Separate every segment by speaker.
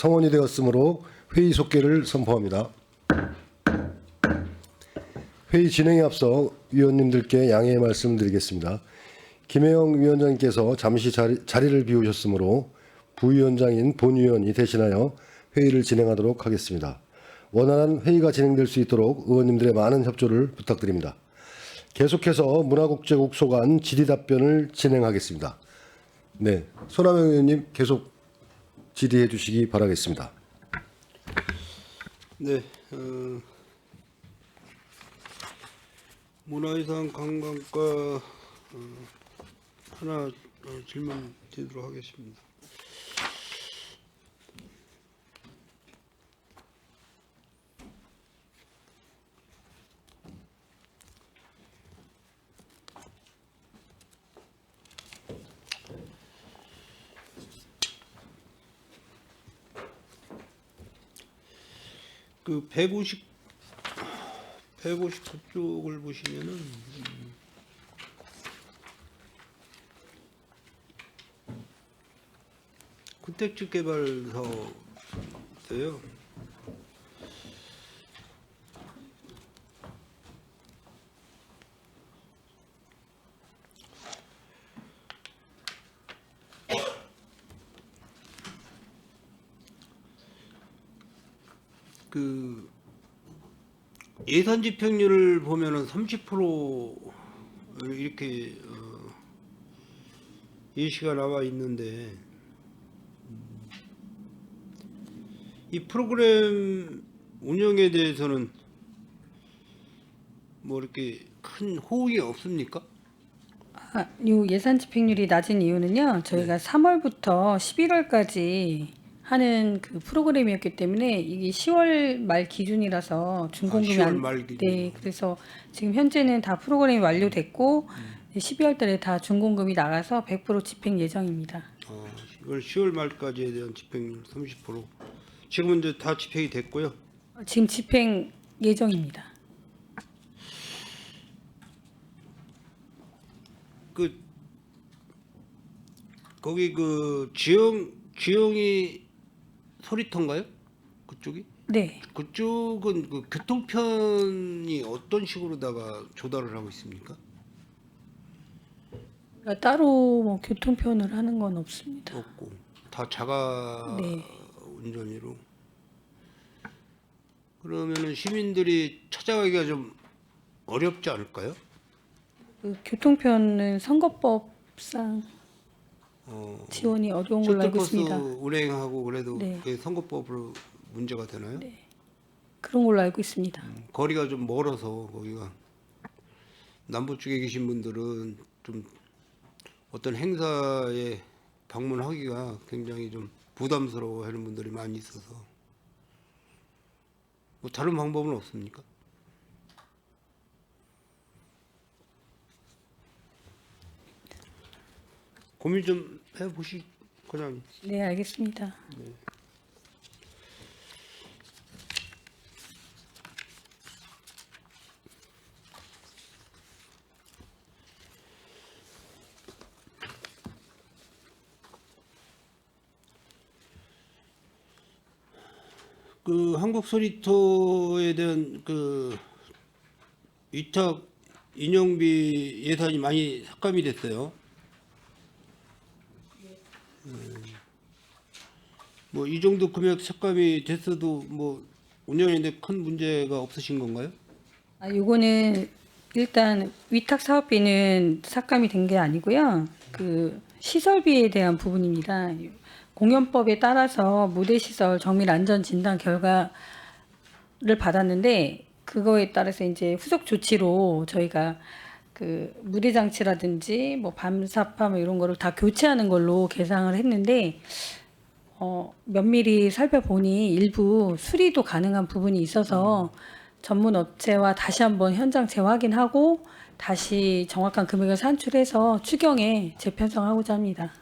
Speaker 1: 성원이 되었으므로 회의 속개를 선포합니다. 회의 진행에 앞서 위원님들께 양해의 말씀을 드리겠습니다. 김혜영 위원장님께서 잠시 자리를 비우셨으므로 부위원장인 본위원이 대신하여 회의를 진행하도록 하겠습니다. 원활한 회의가 진행될 수 있도록 의원님들의 많은 협조를 부탁드립니다. 계속해서 문화국제국 소관 질의답변을 진행하겠습니다. 네, 손학명 의원님 계속 질의해 주시기 바라겠습니다.
Speaker 2: 네, 문화유산 관광과 하나 질문 드리도록 하겠습니다. 그 159쪽을 보시면은 군택지 개발 사업이에요. 그 예산 집행률을 보면은 30% 이렇게 예시가 나와 있는데 이 프로그램 운영에 대해서는 뭐 이렇게 큰 호응이 없습니까?
Speaker 3: 요 예산 집행률이 낮은 이유는요. 저희가 3월부터 11월까지 하는 그 프로그램이었기 때문에 이게 10월 말 기준이라서 중공급이
Speaker 2: 10월 말 기준.
Speaker 3: 네, 그래서 지금 현재는 다 프로그램이 완료됐고 12월 달에 다 중공급이 나가서 100% 집행 예정입니다.
Speaker 2: 이걸 10월 말까지에 대한 집행률 30%. 지금은 이제 다 집행이 됐고요.
Speaker 3: 지금 집행 예정입니다.
Speaker 2: 그 거기 그 지영이 소리터인가요? 그쪽이?
Speaker 3: 네.
Speaker 2: 그쪽은 그 교통편이 어떤 식으로다가 조달을 하고 있습니까?
Speaker 3: 그러니까 따로 뭐 교통편을 하는 건 없습니다.
Speaker 2: 없고 다 자가
Speaker 3: 네.
Speaker 2: 운전으로. 그러면은 시민들이 찾아가기가 좀 어렵지 않을까요?
Speaker 3: 그 교통편은 선거법상 지원이 어려운 걸로 알고
Speaker 2: 셔틀버스
Speaker 3: 있습니다.
Speaker 2: 운행하고 그래도
Speaker 3: 네.
Speaker 2: 그게 선거법으로 문제가 되나요?
Speaker 3: 그런 걸로 알고 있습니다.
Speaker 2: 거리가 좀 멀어서 거기가 남부 쪽에 계신 분들은 좀 어떤 행사에 방문하기가 굉장히 좀 부담스러워하는 분들이 많이 있어서 뭐 다른 방법은 없습니까? 고민 좀 해보시거나.
Speaker 3: 네, 알겠습니다.
Speaker 2: 그 한국 소리터에 대한 그 위탁 인용비 예산이 많이 삭감이 됐어요. 뭐 이 정도 금액 삭감이 됐어도 뭐 운영에는 큰 문제가 없으신 건가요?
Speaker 3: 요거는 일단 위탁 사업비는 삭감이 된 게 아니고요. 그 시설비에 대한 부분입니다. 공연법에 따라서 무대 시설 정밀 안전 진단 결과를 받았는데 그거에 따라서 이제 후속 조치로 저희가 그 무대 장치라든지 뭐 밤사파 뭐 이런 거를 다 교체하는 걸로 계상을 했는데 면밀히 살펴보니 일부 수리도 가능한 부분이 있어서 전문 업체와 다시 한번 현장 재확인하고 다시 정확한 금액을 산출해서 추경에 재편성하고자 합니다.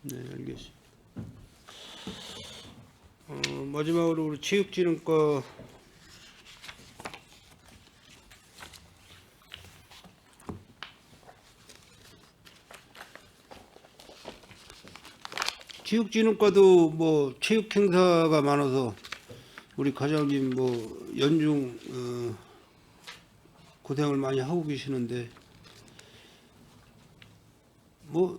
Speaker 2: 네, 알겠습니다. 마지막으로 우리 체육진흥과 체육진흥과도 뭐 체육 행사가 많아서 우리 과장님 뭐 연중 고생을 많이 하고 계시는데 뭐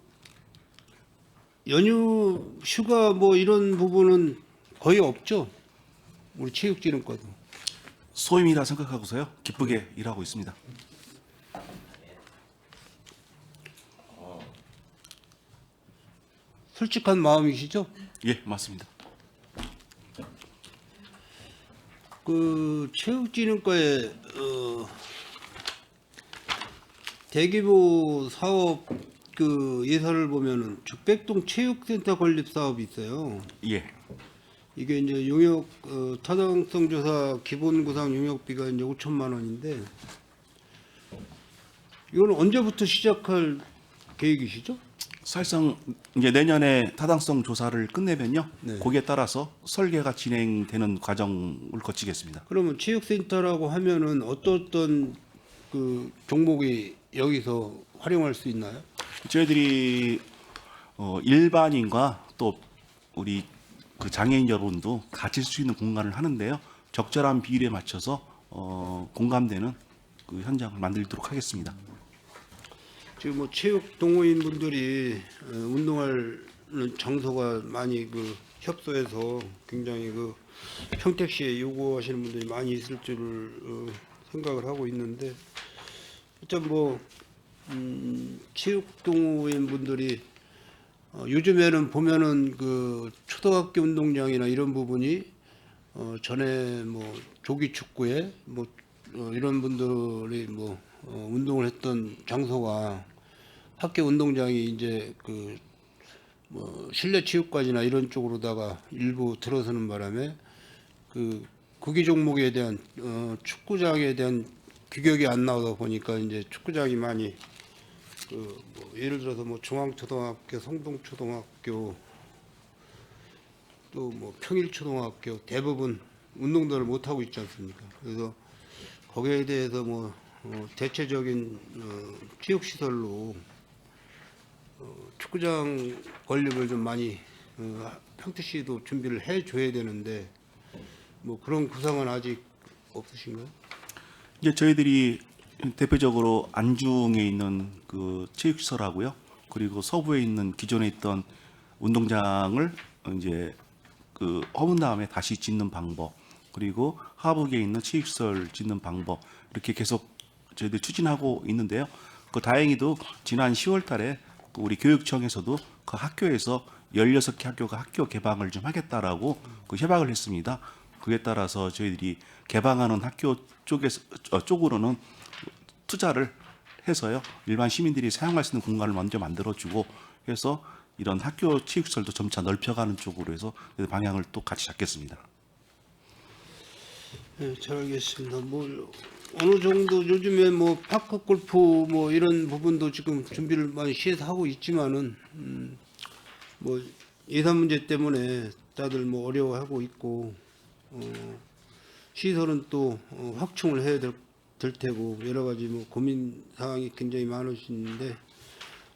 Speaker 2: 연휴 휴가 뭐 이런 부분은 거의 없죠. 우리 체육진흥과도.
Speaker 4: 소임이라 생각하고서요. 기쁘게 일하고 있습니다.
Speaker 2: 솔직한 마음이시죠?
Speaker 4: 예, 맞습니다.
Speaker 2: 그 체육진흥과에 대규모 사업 그 예산을 보면은 죽백동 체육센터 건립 사업이 있어요.
Speaker 4: 예.
Speaker 2: 이게 이제 용역 타당성 조사 기본 구상 용역비가 이제 5천만 원인데 이거는 언제부터 시작할 계획이시죠?
Speaker 4: 사실상 이제 내년에 타당성 조사를 끝내면요.
Speaker 2: 네.
Speaker 4: 거기에 따라서 설계가 진행되는 과정을 거치겠습니다.
Speaker 2: 그러면 체육센터라고 하면은 어떤 그 종목이 여기서 활용할 수 있나요?
Speaker 4: 저희들이 일반인과 또 우리 그 장애인 여러분도 가질 수 있는 공간을 하는데요. 적절한 비율에 맞춰서 공감되는 그 현장을 만들도록 하겠습니다.
Speaker 2: 지금 뭐 체육 동호인 분들이 운동할 장소가 많이 그 협소해서 굉장히 그 평택시에 요구하시는 분들이 많이 있을 줄 생각을 하고 있는데 일단 뭐 체육 동호인 분들이 요즘에는 보면은 그 초등학교 운동장이나 이런 부분이 전에 뭐 조기 축구에 뭐 이런 분들이 뭐 운동을 했던 장소가 학교 운동장이 이제 그 뭐 실내 체육관이나 이런 쪽으로다가 일부 들어서는 바람에 그 구기 종목에 대한 축구장에 대한 규격이 안 나오다 보니까 이제 축구장이 많이 그 뭐 예를 들어서 뭐 중앙초등학교, 성동초등학교 또 뭐 평일초등학교 대부분 운동들을 못 하고 있지 않습니까? 그래서 거기에 대해서 뭐 대체적인 체육 시설로 축구장 건립을 좀 많이 평택시도 준비를 해줘야 되는데 뭐 그런 구상은 아직 없으신가요?
Speaker 4: 이제 저희들이 대표적으로 안중에 있는 그 체육시설하고요. 그리고 서부에 있는 기존에 있던 운동장을 이제 그 허문 다음에 다시 짓는 방법, 그리고 하북에 있는 체육시설 짓는 방법 이렇게 계속 저희들 추진하고 있는데요. 그 다행히도 지난 10월달에 우리 교육청에서도 그 학교에서 16개 학교가 학교 개방을 좀 하겠다라고 그 협약을 했습니다. 그에 따라서 저희들이 개방하는 학교 쪽으로는 투자를 해서요. 일반 시민들이 사용할 수 있는 공간을 먼저 만들어주고 해서 이런 학교 체육시설도 점차 넓혀가는 쪽으로 해서 방향을 또 같이 잡겠습니다.
Speaker 2: 네, 잘 알겠습니다. 뭐 어느 정도 요즘에 뭐 파크 골프 뭐 이런 부분도 지금 준비를 많이 시에서 하고 있지만은 뭐 예산 문제 때문에 다들 뭐 어려워하고 있고 시설은 또 확충을 해야 될 테고 여러 가지 뭐 고민 사항이 굉장히 많으신데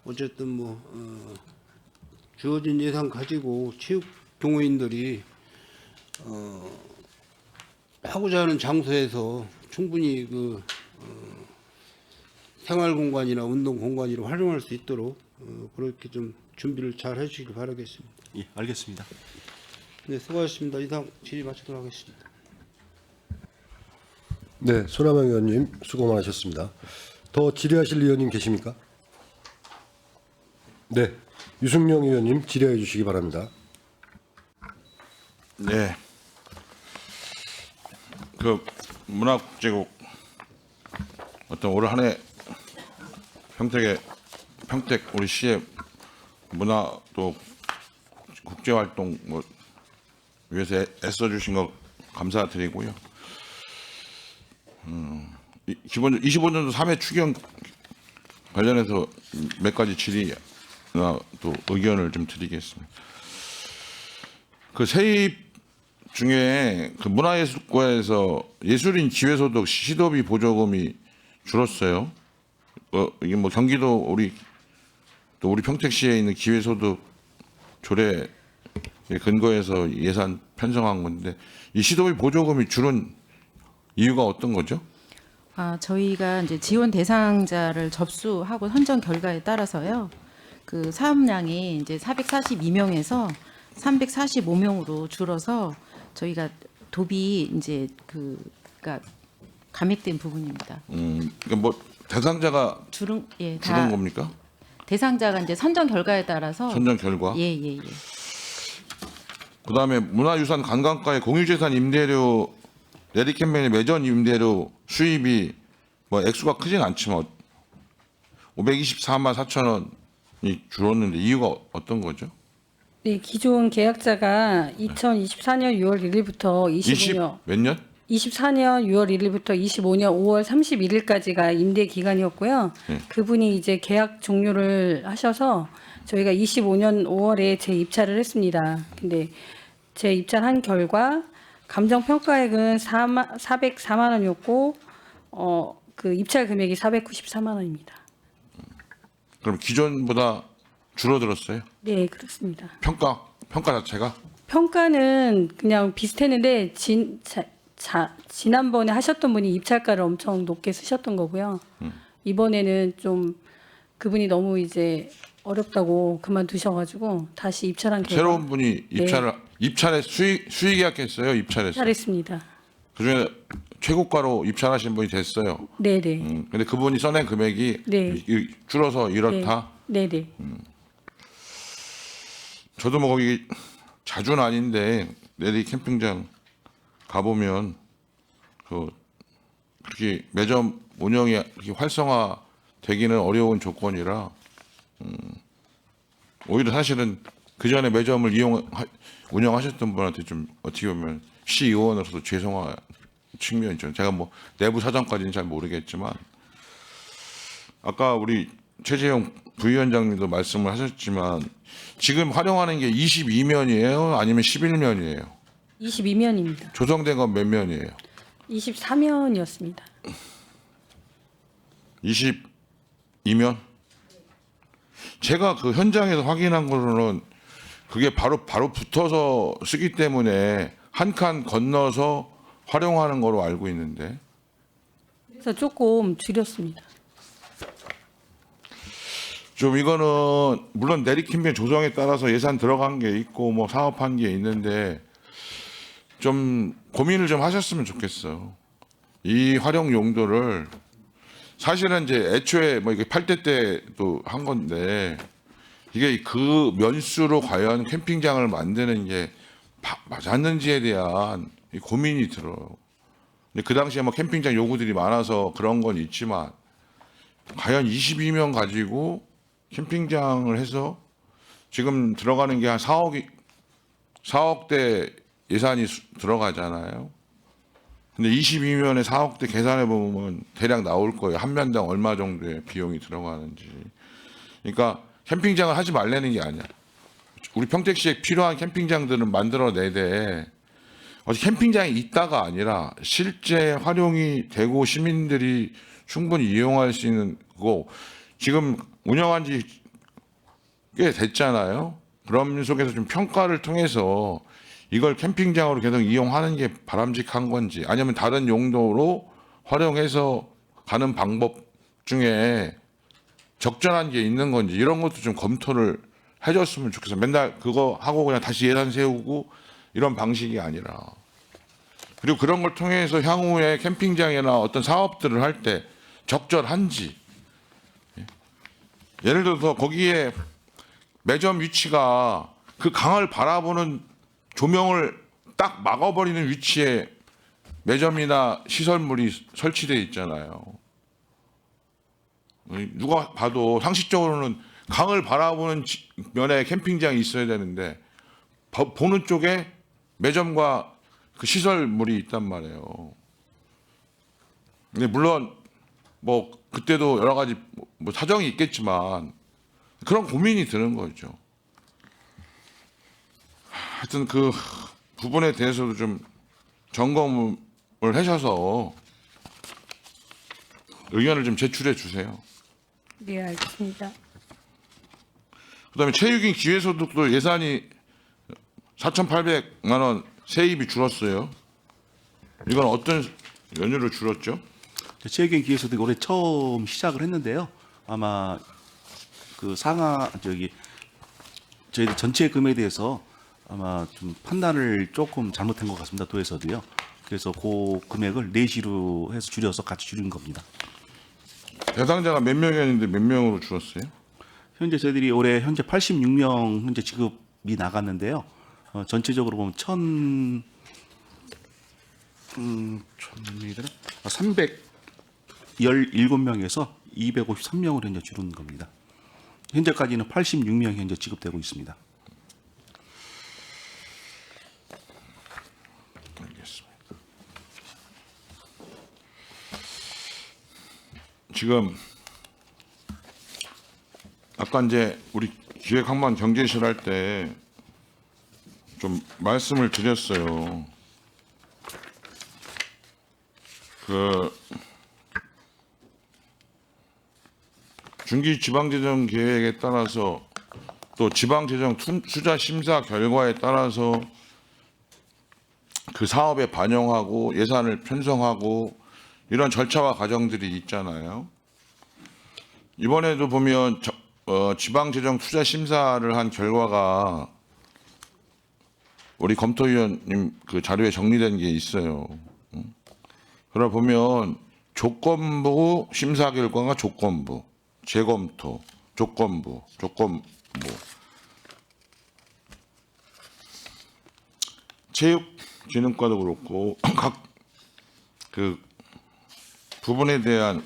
Speaker 2: 어쨌든 뭐 주어진 예산 가지고 체육 동호인들이 하고자 하는 장소에서 충분히 그 생활 공간이나 운동 공간으로 활용할 수 있도록 그렇게 좀 준비를 잘 해주시길 바라겠습니다.
Speaker 4: 예, 알겠습니다.
Speaker 2: 네, 수고하셨습니다. 이상 질의 마치도록 하겠습니다.
Speaker 1: 네, 손아망 의원님 수고 많으셨습니다. 더 질의하실 의원님 계십니까? 네, 유승용 의원님 질의해 주시기 바랍니다.
Speaker 5: 네. 그 문화국제국 어떤 올 한해 평택 우리 시의 문화 또 국제활동 뭐 위해서 애써주신 거 감사드리고요. 기본 25년도 3회 추경 관련해서 몇 가지 질의나 또 의견을 좀 드리겠습니다. 그 세입 중에 그 문화예술과에서 예술인 기회소득 시도비 보조금이 줄었어요. 이게 뭐 경기도 우리 평택시에 있는 기회소득 조례 근거해서 예산 편성한 건데 이 시도비 보조금이 줄은 이유가 어떤 거죠?
Speaker 6: 저희가 이제 지원 대상자를 접수하고 선정 결과에 따라서요. 그 사업량이 이제 442명에서 345명으로 줄어서 저희가 도비 이제 그러니까 감액된 부분입니다.
Speaker 5: 그러니까 뭐 대상자가
Speaker 6: 줄은
Speaker 5: 줄은
Speaker 6: 다
Speaker 5: 겁니까?
Speaker 6: 대상자가 이제 선정 결과에 따라서
Speaker 5: 선정 결과.
Speaker 6: 예.
Speaker 5: 그다음에 문화유산 관광가의 공유재산 임대료 레디 캠페인의 매전 임대료 수입이 뭐 액수가 크진 않지만 524만 4천 원이 줄었는데 이유가 어떤 거죠?
Speaker 3: 네, 기존 계약자가 2024년 6월 1일부터 25년
Speaker 5: 몇 년?
Speaker 3: 24년 6월 1일부터 25년 5월 31일까지가 임대 기간이었고요.
Speaker 5: 네.
Speaker 3: 그분이 이제 계약 종료를 하셔서 저희가 25년 5월에 재입찰을 했습니다. 근데 재입찰한 결과 감정 평가액은 404만 원이었고 그 입찰 금액이 494만 원입니다.
Speaker 5: 그럼 기존보다 줄어들었어요?
Speaker 3: 네, 그렇습니다.
Speaker 5: 평가 자체가?
Speaker 3: 평가는 그냥 비슷했는데 지난번에 하셨던 분이 입찰가를 엄청 높게 쓰셨던 거고요. 이번에는 좀 그분이 너무 이제 어렵다고 그만두셔가지고 다시 입찰한 결과
Speaker 5: 새로운 분이 입찰에 수의 계약했어요? 입찰했어요?
Speaker 3: 잘했습니다.
Speaker 5: 그중에 최고가로 입찰하신 분이 됐어요.
Speaker 3: 네네.
Speaker 5: 근데 그분이 써낸 금액이
Speaker 3: 네.
Speaker 5: 줄어서 이렇다.
Speaker 3: 네네.
Speaker 5: 저도 뭐 거기 자주는 아닌데 레디 캠핑장 가보면 그렇게 매점 운영이 그렇게 활성화되기는 어려운 조건이라 오히려 사실은 그 전에 매점을 운영하셨던 분한테 좀 어떻게 보면 시의원으로서 죄송한 측면이 있죠. 제가 뭐 내부 사정까지는 잘 모르겠지만 아까 우리 최재형 부위원장님도 말씀을 하셨지만 지금 활용하는 게 22면이에요? 아니면 11면이에요?
Speaker 3: 22면입니다.
Speaker 5: 조성된 건 몇 면이에요?
Speaker 3: 23면이었습니다.
Speaker 5: 22면? 제가 그 현장에서 확인한 거로는 그게 바로 붙어서 쓰기 때문에 한 칸 건너서 활용하는 거로 알고 있는데
Speaker 3: 그래서 조금 줄였습니다.
Speaker 5: 좀 이거는 물론 내리킴의 조정에 따라서 예산 들어간 게 있고 뭐 사업한 게 있는데 좀 고민을 좀 하셨으면 좋겠어. 이 활용 용도를 사실은 이제 애초에 뭐 이게 8대 때도 한 건데 이게 그 면수로 과연 캠핑장을 만드는 게 맞았는지에 대한 이 고민이 들어요. 근데 그 당시에 뭐 캠핑장 요구들이 많아서 그런 건 있지만 과연 22명 가지고 캠핑장을 해서 지금 들어가는 게 한 4억대 예산이 들어가잖아요. 근데 22면에 4억대 계산해 보면 대략 나올 거예요. 한 면당 얼마 정도의 비용이 들어가는지. 그러니까 캠핑장을 하지 말라는 게 아니야. 우리 평택시에 필요한 캠핑장들은 만들어내되 어디 캠핑장이 있다가 아니라 실제 활용이 되고 시민들이 충분히 이용할 수 있는 거고 지금 운영한 지 꽤 됐잖아요. 그런 속에서 좀 평가를 통해서 이걸 캠핑장으로 계속 이용하는 게 바람직한 건지 아니면 다른 용도로 활용해서 가는 방법 중에 적절한 게 있는 건지 이런 것도 좀 검토를 해줬으면 좋겠어요. 맨날 그거 하고 그냥 다시 예산 세우고 이런 방식이 아니라 그리고 그런 걸 통해서 향후에 캠핑장이나 어떤 사업들을 할 때 적절한지 예를 들어서 거기에 매점 위치가 그 강을 바라보는 조명을 딱 막아버리는 위치에 매점이나 시설물이 설치되어 있잖아요. 누가 봐도 상식적으로는 강을 바라보는 면에 캠핑장이 있어야 되는데 보는 쪽에 매점과 그 시설물이 있단 말이에요. 근데 물론 뭐 그때도 여러 가지 뭐 사정이 있겠지만 그런 고민이 드는 거죠. 하여튼 그 부분에 대해서도 좀 점검을 하셔서 의견을 좀 제출해 주세요.
Speaker 3: 네, 알겠습니다.
Speaker 5: 그다음에 체육인 기회소득도 예산이 4,800만 원 세입이 줄었어요. 이건 어떤 연유로 줄었죠?
Speaker 4: 체육인 기획소득이 올해 처음 시작을 했는데요. 아마 그 저희들 전체 금액에 대해서 아마 좀 판단을 조금 잘못한 것 같습니다. 도에서도요. 그래서 그 금액을 내시로 해서 줄여서 같이 줄인 겁니다.
Speaker 5: 대상자가 몇 명이었는데 몇 명으로 줄었어요?
Speaker 4: 현재 저희들이 올해 현재 86명 현재 지급이 나갔는데요. 전체적으로 보면 317명에서 253명으로 현재 줄은 겁니다. 현재까지는 86명 현재 지급되고 있습니다.
Speaker 5: 알겠습니다. 지금 아까 이제 우리 기획항만 경제실 할 때 좀 말씀을 드렸어요. 그 중기 지방재정 계획에 따라서 또 지방재정 투자 심사 결과에 따라서 그 사업에 반영하고 예산을 편성하고 이런 절차와 과정들이 있잖아요. 이번에도 보면 지방재정 투자 심사를 한 결과가 우리 검토위원님 그 자료에 정리된 게 있어요. 그러다 보면 조건부 심사 결과가 조건부, 재검토, 조건부. 체육진흥과도 그렇고 각 그 부분에 대한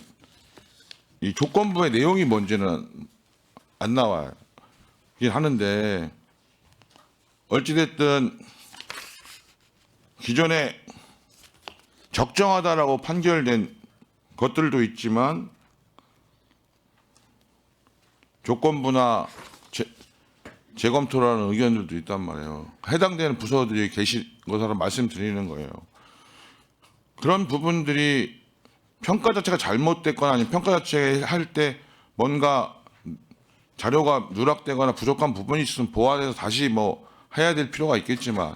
Speaker 5: 이 조건부의 내용이 뭔지는 안 나와요. 이긴 하는데 어찌됐든 기존에 적정하다라고 판결된 것들도 있지만 조건부나 재검토라는 의견들도 있단 말이에요. 해당되는 부서들이 계신 것으로 말씀드리는 거예요. 그런 부분들이 평가 자체가 잘못됐거나 아니면 평가 자체 할 때 뭔가 자료가 누락되거나 부족한 부분이 있으면 보완해서 다시 뭐 해야 될 필요가 있겠지만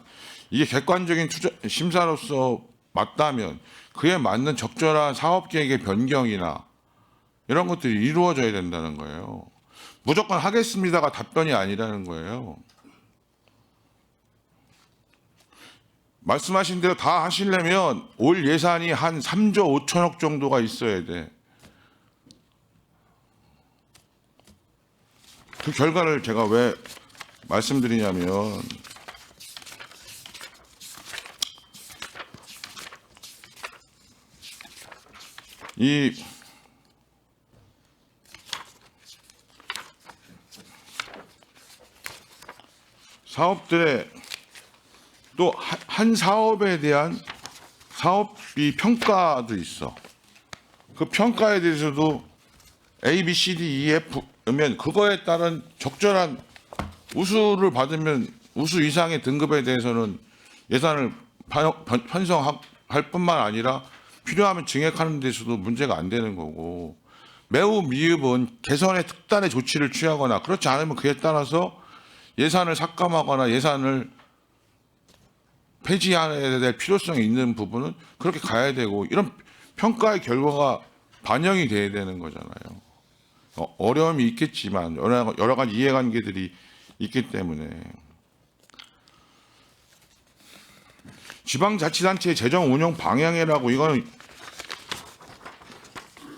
Speaker 5: 이게 객관적인 투자 심사로서 맞다면 그에 맞는 적절한 사업 계획의 변경이나 이런 것들이 이루어져야 된다는 거예요. 무조건 하겠습니다가 답변이 아니라는 거예요. 말씀하신 대로 다 하시려면 올 예산이 한 3조 5천억 정도가 있어야 돼. 그 결과를 제가 왜 말씀드리냐면 이 사업들의 또 한 사업에 대한 사업비 평가도 있어. 그 평가에 대해서도 A, B, C, D, E, F면 그거에 따른 적절한 우수를 받으면 우수 이상의 등급에 대해서는 예산을 편성할 뿐만 아니라 필요하면 증액하는 데서도 문제가 안 되는 거고 매우 미흡은 개선의 특단의 조치를 취하거나 그렇지 않으면 그에 따라서 예산을 삭감하거나 예산을 폐지해야 될 필요성이 있는 부분은 그렇게 가야 되고 이런 평가의 결과가 반영이 돼야 되는 거잖아요. 어려움이 있겠지만 여러 가지 이해관계들이 있기 때문에 지방자치단체의 재정 운영 방향이라고 이거는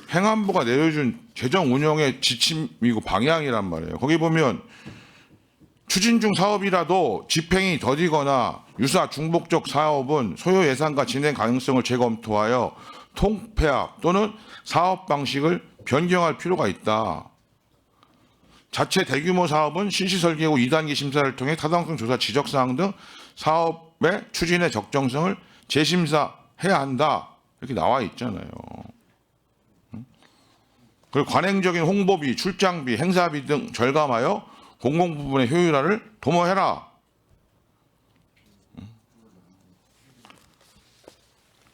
Speaker 5: 행안부가 내려준 재정 운영의 지침이고 방향이란 말이에요. 거기 보면 추진 중 사업이라도 집행이 더디거나 유사 중복적 사업은 소요 예산과 진행 가능성을 재검토하여 통폐합 또는 사업 방식을 변경할 필요가 있다. 자체 대규모 사업은 실시 설계 후 2단계 심사를 통해 타당성 조사 지적사항 등 사업의 추진의 적정성을 재심사해야 한다. 이렇게 나와 있잖아요. 그리고 관행적인 홍보비, 출장비, 행사비 등 절감하여 공공부문의 효율화를 도모해라.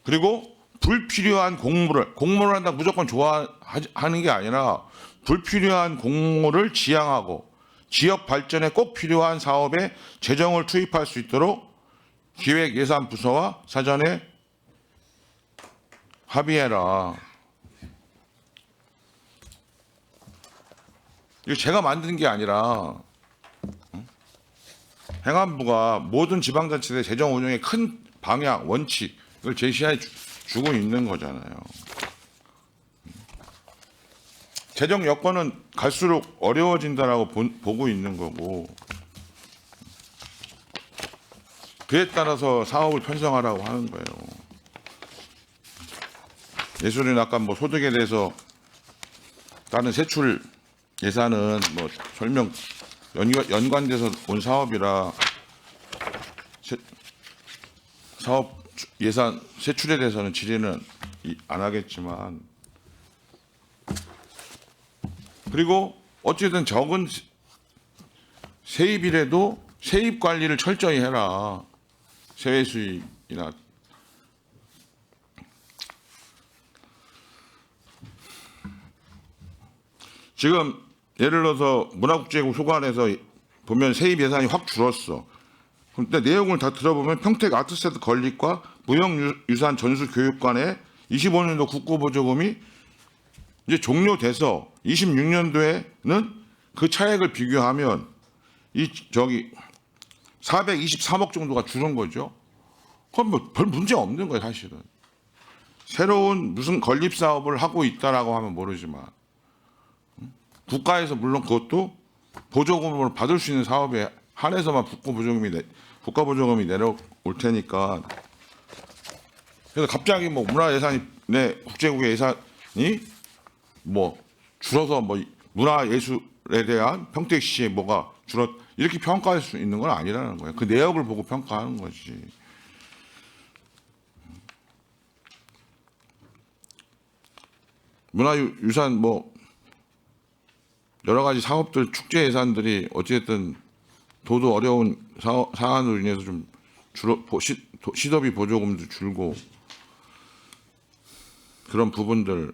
Speaker 5: 그리고 불필요한 공모를 한다고 무조건 좋아하는 게 아니라 불필요한 공모를 지양하고 지역 발전에 꼭 필요한 사업에 재정을 투입할 수 있도록 기획예산부서와 사전에 합의해라. 이거 제가 만든 게 아니라 행안부가 모든 지방자치대 재정 운영의 큰 방향, 원칙을 제시해 주고 있는 거잖아요. 재정 여건은 갈수록 어려워진다라고 보고 있는 거고, 그에 따라서 사업을 편성하라고 하는 거예요. 예술은 아까 뭐 소득에 대해서 다른 세출 예산은 뭐 설명 연관돼서 온 사업이라 사업 예산 세출에 대해서는 질의는 안 하겠지만, 그리고 어쨌든 적은 세입이라도 세입 관리를 철저히 해라. 세외 수입이나 지금 예를 들어서 문화국제국 소관에서 보면 세입 예산이 확 줄었어. 근데 내용을 다 들어보면 평택 아트센터 건립과 무형유산 전수교육관의 25년도 국고보조금이 이제 종료돼서 26년도에는 그 차액을 비교하면 이 저기 423억 정도가 줄은 거죠. 그건 뭐 별 문제 없는 거예요, 사실은. 새로운 무슨 건립 사업을 하고 있다라고 하면 모르지만 국가에서 물론 그것도 보조금을 받을 수 있는 사업에 한해서만 국가보조금이 내려올 테니까. 그래서 갑자기 뭐 문화예산이 국제국의 예산이 뭐 줄어서 뭐 문화예술에 대한 평택시에 뭐가 이렇게 평가할 수 있는 건 아니라는 거예요. 그 내역을 보고 평가하는 거지. 문화유산 뭐 여러 가지 사업들 축제 예산들이 어쨌든 도도 어려운 사안으로 인해서 좀 시도비 보조금도 줄고 그런 부분들.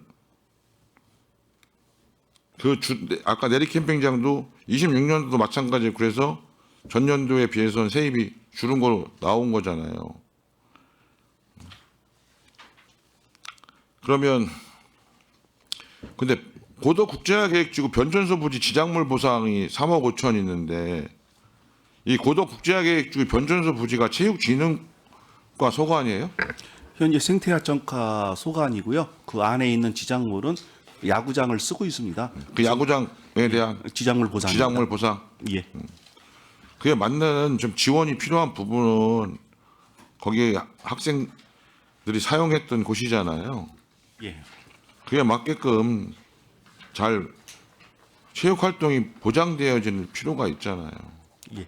Speaker 5: 아까 내리 캠핑장도 26년도도 마찬가지. 그래서 전년도에 비해서는 세입이 줄은 거로 나온 거잖아요. 그러면 근데 고도 국제화계획지구 변전소 부지 지작물 보상이 3억 5천 있는데 이 고도 국제화계획지구 변전소 부지가 체육진흥과 소관이에요?
Speaker 4: 현재 생태야정과 소관이고요. 그 안에 있는 지작물은 야구장을 쓰고 있습니다.
Speaker 5: 그 야구장에 대한
Speaker 4: 지작물 보상.
Speaker 5: 지작물 보상.
Speaker 4: 예.
Speaker 5: 그에 맞는 좀 지원이 필요한 부분은 거기에 학생들이 사용했던 곳이잖아요.
Speaker 4: 예.
Speaker 5: 그에 맞게끔 잘 체육 활동이 보장되어질 필요가 있잖아요.
Speaker 4: 예.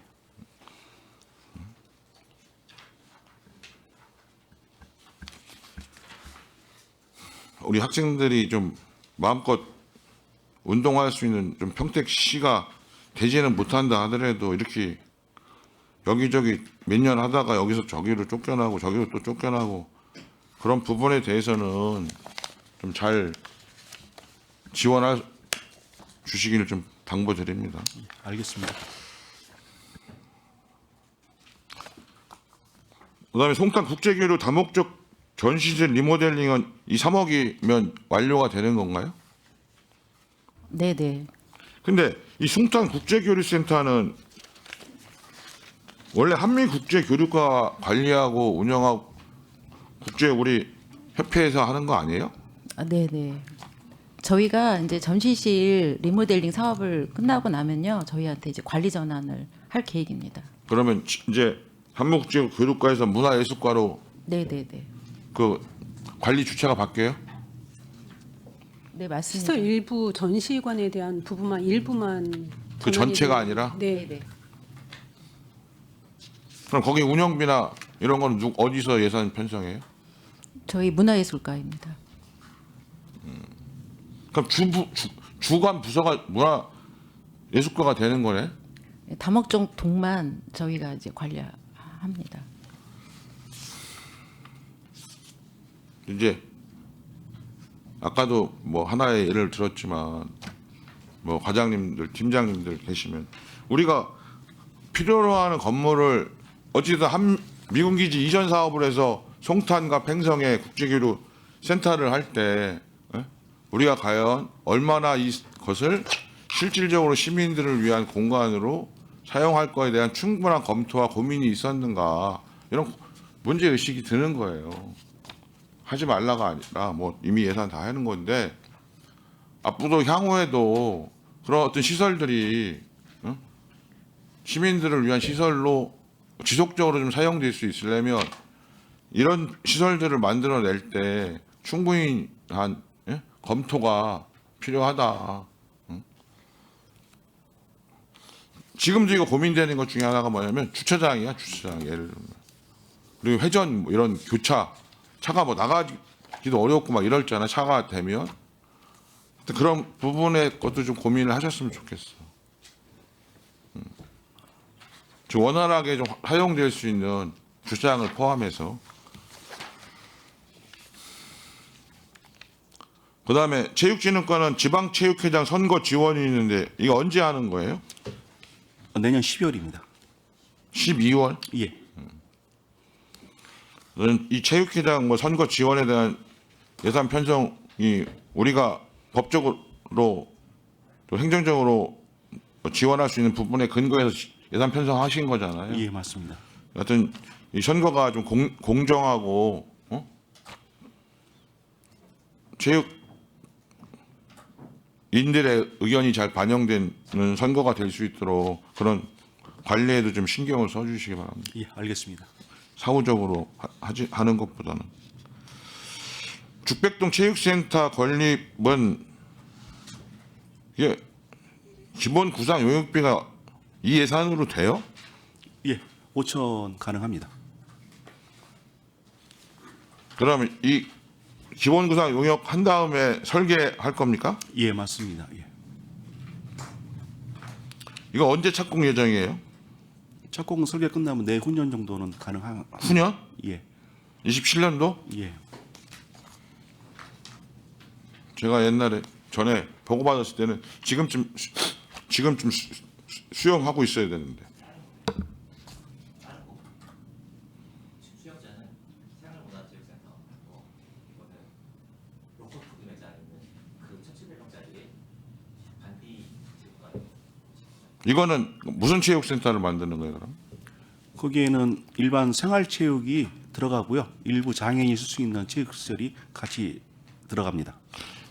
Speaker 5: 우리 학생들이 좀 마음껏 운동할 수 있는 좀 평택시가 되지는 못한다 하더라도 이렇게 여기저기 몇 년 하다가 여기서 저기로 쫓겨나고 저기로 또 쫓겨나고 그런 부분에 대해서는 좀 잘 지원해 주시기를 좀 당부드립니다.
Speaker 4: 알겠습니다.
Speaker 5: 그다음에 송탄 국제교류 다목적 전시실 리모델링은 이 3억이면 완료가 되는 건가요?
Speaker 6: 네네.
Speaker 5: 근데 이 송탄 국제교류센터는 원래 한미국제교류과 관리하고 운영하고 국제 우리 협회에서 하는 거 아니에요?
Speaker 6: 네네. 저희가 이제 전시실 리모델링 사업을 끝나고 나면요, 저희한테 이제 관리 전환을 할 계획입니다.
Speaker 5: 그러면 이제 한미국제교류과에서 문화예술과로
Speaker 6: 네네네.
Speaker 5: 그 관리 주체가 바뀌어요?
Speaker 6: 네, 맞습니다.
Speaker 7: 시설 일부 전시관에 대한 부분만 일부만
Speaker 5: 그 전체가 아니라?
Speaker 7: 네.
Speaker 6: 네네.
Speaker 5: 그럼 거기 운영비나 이런 거는 어디서 예산 편성해요?
Speaker 6: 저희 문화예술과입니다.
Speaker 5: 그럼 주관 부서가 문화예술과가 되는 거네?
Speaker 6: 다목적 동만 저희가 이제 관리합니다.
Speaker 5: 이제 아까도 뭐 하나의 예를 들었지만 뭐 과장님들, 팀장님들 계시면 우리가 필요로 하는 건물을 어찌든 미군 기지 이전 사업을 해서 송탄과 팽성에 국제교류 센터를 할 때 우리가 과연 얼마나 이것을 실질적으로 시민들을 위한 공간으로 사용할 거에 대한 충분한 검토와 고민이 있었는가, 이런 문제 의식이 드는 거예요. 하지 말라가 아니라 뭐 이미 예산 다 하는 건데, 앞으로 향후에도 그런 어떤 시설들이 시민들을 위한 시설로 지속적으로 좀 사용될 수 있으려면 이런 시설들을 만들어낼 때 충분히 한 검토가 필요하다. 지금도 이거 고민되는 것 중에 하나가 뭐냐면 주차장이야, 주차장. 예를 들면. 그리고 회전 뭐 이런 교차, 차가 뭐 나가기도 어렵고 막 이럴 잖아, 차가 되면. 그런 부분의 것도 좀 고민을 하셨으면 좋겠어. 좀 원활하게 좀 사용될 수 있는 주차장을 포함해서. 그다음에 체육진흥과는 지방체육회장 선거 지원이 있는데 이거 언제 하는 거예요?
Speaker 4: 내년 12월입니다.
Speaker 5: 12월?
Speaker 4: 예.
Speaker 5: 이 체육회장 뭐 선거 지원에 대한 예산 편성이 우리가 법적으로 또 행정적으로 지원할 수 있는 부분에 근거해서 예산 편성하신 거잖아요.
Speaker 4: 예, 맞습니다.
Speaker 5: 하여튼 이 선거가 좀 공정하고 체육인들의 의견이 잘 반영되는 선거가 될 수 있도록 그런 관리에도 좀 신경을 써주시기 바랍니다.
Speaker 4: 예, 알겠습니다.
Speaker 5: 사후적으로 하는 것보다는. 죽백동 체육센터 건립은 이게 기본 구상 용역비가 이 예산으로 돼요?
Speaker 4: 예, 5천 가능합니다.
Speaker 5: 그러면 이 기본 구상 용역 한 다음에 설계할 겁니까?
Speaker 4: 예, 맞습니다. 예.
Speaker 5: 이거 언제 착공 예정이에요?
Speaker 4: 착공 설계 끝나면 내후년 정도는 가능한.
Speaker 5: 후년?
Speaker 4: 예,
Speaker 5: 27년도?
Speaker 4: 예.
Speaker 5: 제가 옛날에 전에 보고받았을 때는 지금쯤 수용하고 있어야 되는데. 이거는 무슨 체육센터를 만드는 거예요, 그럼?
Speaker 4: 거기에는 일반 생활체육이 들어가고요. 일부 장애인이 쓸 수 있는 체육시설이 같이 들어갑니다.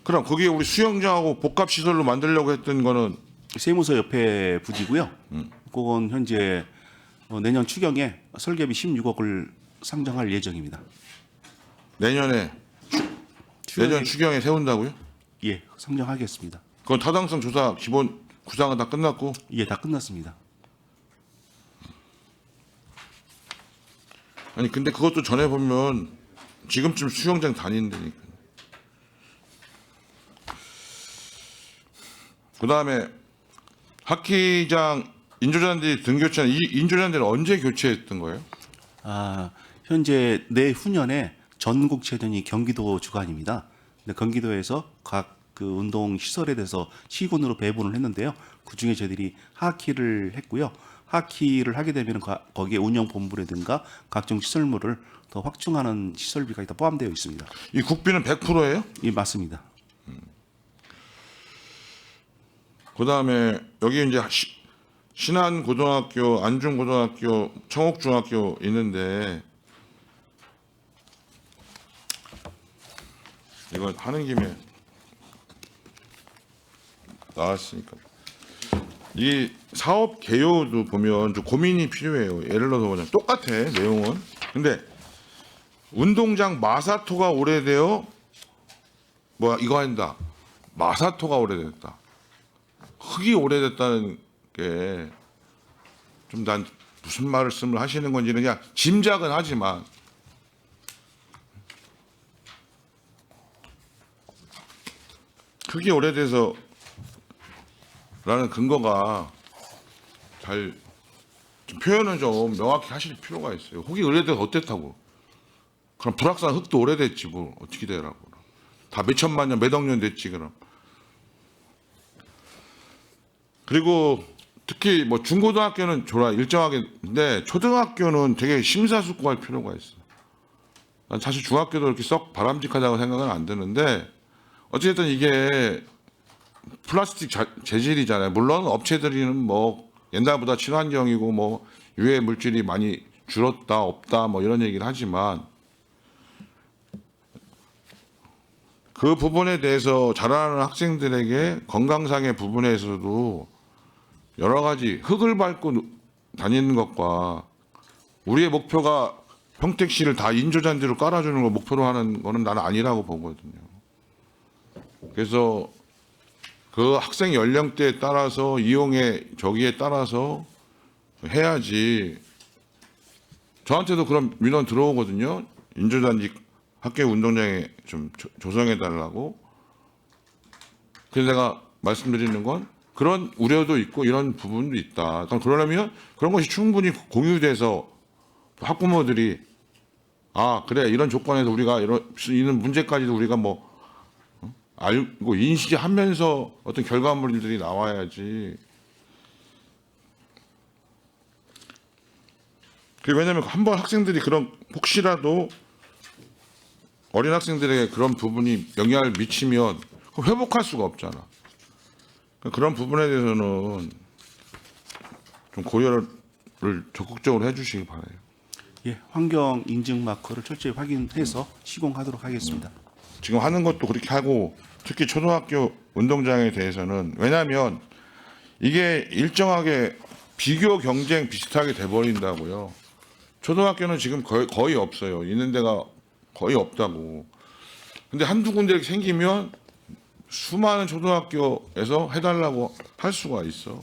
Speaker 5: 그럼 거기에 우리 수영장하고 복합시설로 만들려고 했던 거는
Speaker 4: 세무서 옆에 부지고요. 그건 현재 내년 추경에 설계비 16억을 상정할 예정입니다.
Speaker 5: 내년 추경에 세운다고요?
Speaker 4: 예, 상정하겠습니다.
Speaker 5: 그건 타당성 조사 기본 구상은 다 끝났고.
Speaker 4: 예, 다 끝났습니다.
Speaker 5: 아니 근데 그것도 전에 보면 지금쯤 수영장 다닌다니까. 그다음에 하키장 인조잔디 등교체는 이 인조잔디는 언제 교체했던 거예요?
Speaker 4: 현재 내후년에 전국체전이 경기도 주관입니다. 근데 경기도에서 각 그 운동 시설에 대해서 시군으로 배분을 했는데요. 그 중에 저희들이 하키를 했고요. 하키를 하게 되면 거기에 운영 본부라든가 각종 시설물을 더 확충하는 시설비가 다 포함되어 있습니다.
Speaker 5: 이 국비는 100%예요?
Speaker 4: 예, 맞습니다.
Speaker 5: 그다음에 여기 이제 신안고등학교, 안중고등학교, 청옥중학교 있는데 이거 하는 김에 나왔으니까 이 사업 개요도 보면 좀 고민이 필요해요. 예를 들어서 그냥 똑같아 내용은. 근데 운동장 마사토가 오래되어 이거 한다. 마사토가 오래됐다. 흙이 오래됐다는 게 좀 난 무슨 말씀을 하시는 건지는 그냥 짐작은 하지만 흙이 오래돼서 라는 근거가 잘 좀 표현을 좀 명확히 하실 필요가 있어요. 흙이 오래돼서 어땠다고. 그럼 불악산 흙도 오래됐지 뭐 어떻게 되라고. 다 몇천만 년, 몇억 년 됐지 그럼. 그리고 특히 뭐 중고등학교는 일정하게인데 초등학교는 되게 심사숙고할 필요가 있어. 난 사실 중학교도 그렇게 썩 바람직하다고 생각은 안 드는데 어쨌든 이게 플라스틱 재질이잖아요. 물론 업체들이는 뭐 옛날보다 친환경이고 뭐 유해 물질이 많이 줄었다 없다 뭐 이런 얘기를 하지만 그 부분에 대해서 자라나는 학생들에게 건강상의 부분에서도 여러 가지 흙을 밟고 다니는 것과 우리의 목표가 평택시를 다 인조잔디로 깔아주는 걸 목표로 하는 거는 나는 아니라고 보거든요. 그래서 그 학생 연령대에 따라서 이용의 저기에 따라서 해야지. 저한테도 그런 민원 들어오거든요. 인조잔디 학교 운동장에 좀 조성해 달라고. 그래서 제가 말씀드리는 건 그런 우려도 있고 이런 부분도 있다. 그러려면 그런 것이 충분히 공유돼서 학부모들이 아 그래 이런 조건에서 우리가 이런 문제까지도 우리가 뭐 알고 인식하면서 어떤 결과물들이 나와야지. 왜냐하면 한번 학생들이 그런 혹시라도 어린 학생들에게 그런 부분이 영향을 미치면 회복할 수가 없잖아. 그런 부분에 대해서는 좀 고려를 적극적으로 해주시기 바라요.
Speaker 4: 예, 환경 인증 마커를 철저히 확인해서 시공하도록 하겠습니다.
Speaker 5: 지금 하는 것도 그렇게 하고 특히 초등학교 운동장에 대해서는 왜냐하면 이게 일정하게 비교 경쟁 비슷하게 돼버린다고요. 초등학교는 지금 거의 없어요. 있는 데가 거의 없다고. 근데 한두 군데 생기면 수많은 초등학교에서 해달라고 할 수가 있어.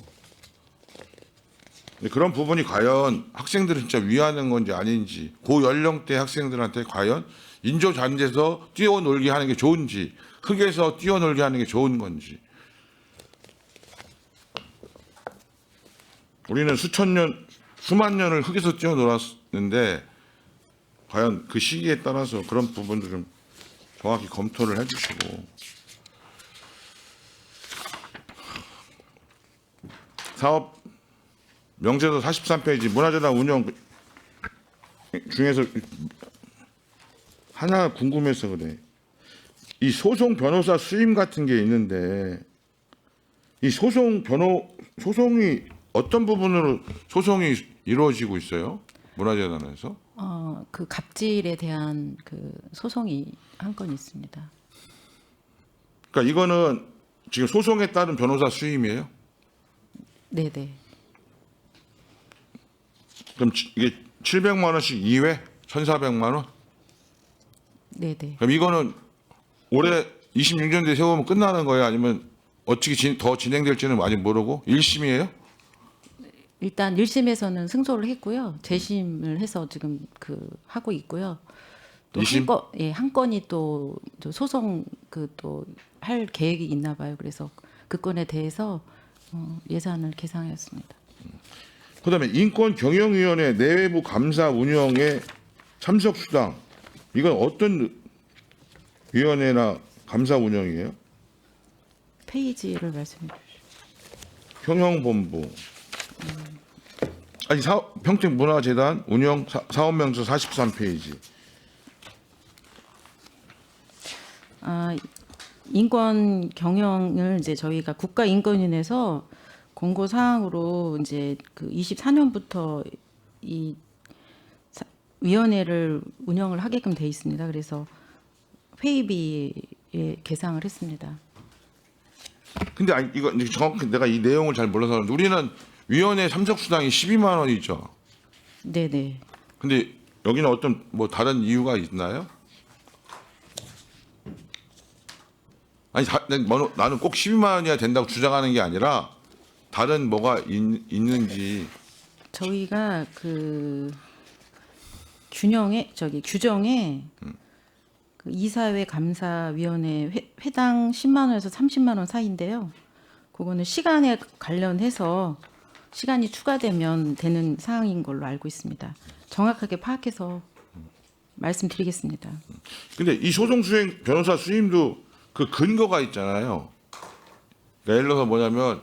Speaker 5: 근데 그런 부분이 과연 학생들을 진짜 위하는 건지 아닌지, 그 연령대 학생들한테 과연 인조잔디에서 뛰어놀게 하는 게 좋은지, 흙에서 뛰어놀게 하는 게 좋은 건지. 우리는 수만 년을 흙에서 뛰어놀았는데 과연 그 시기에 따라서 그런 부분도 좀 정확히 검토를 해주시고. 사업 명제도 43페이지 문화재단 운영 중에서 하나 궁금해서 그래. 이 소송 변호사 수임 같은 게 있는데 이 소송이 어떤 부분으로 소송이 이루어지고 있어요? 문화재단에서?
Speaker 6: 그 갑질에 대한 그 소송이 한 건 있습니다.
Speaker 5: 그러니까 이거는 지금 소송에 따른 변호사 수임이에요?
Speaker 6: 네네.
Speaker 5: 그럼 이게 700만 원씩 2회? 1,400만 원?
Speaker 6: 네네.
Speaker 5: 그럼 이거는 올해 26년 뒤에 세우면 끝나는 거예요? 아니면 어떻게 더 진행될지는 아직 모르고 1심이에요?
Speaker 6: 일단 1심에서는 승소를 했고요. 재심을 해서 지금 하고 있고요. 또
Speaker 5: 이심?
Speaker 6: 한 건이 또 소송 또 할 계획이 있나 봐요. 그래서 그 건에 대해서 예산을 계상했습니다.
Speaker 5: 그다음에 인권경영위원회 내외부 감사 운영에 참석 수당 이건 어떤 위원회나 감사 운영이에요?
Speaker 6: 페이지를 말씀해 주시죠.
Speaker 5: 형영본부 아니 평택문화재단 운영 사업명서 43페이지.
Speaker 6: 인권 경영을 이제 저희가 국가인권위원회에서 공고 사항으로 이제 24년부터 이 위원회를 운영을 하게끔 돼 있습니다. 그래서 회의비에 계상을 했습니다.
Speaker 5: 근데 아니 이거 정확히 내가 이 내용을 잘 몰라서 그런데 우리는 위원회 참석 수당이 12만 원이죠.
Speaker 6: 네네.
Speaker 5: 근데 여기는 어떤 뭐 다른 이유가 있나요? 아니 나는 꼭 12만 원이어야 된다고 주장하는 게 아니라 다른 뭐가 있는지.
Speaker 6: 저희가 규정에 이사회 감사위원회 회당 10만 원에서 30만 원 사이인데요. 그거는 시간에 관련해서 시간이 추가되면 되는 사항인 걸로 알고 있습니다. 정확하게 파악해서 말씀드리겠습니다.
Speaker 5: 근데 이 소송 수행 변호사 수임도 그 근거가 있잖아요. 그러니까 예를 들어서 뭐냐면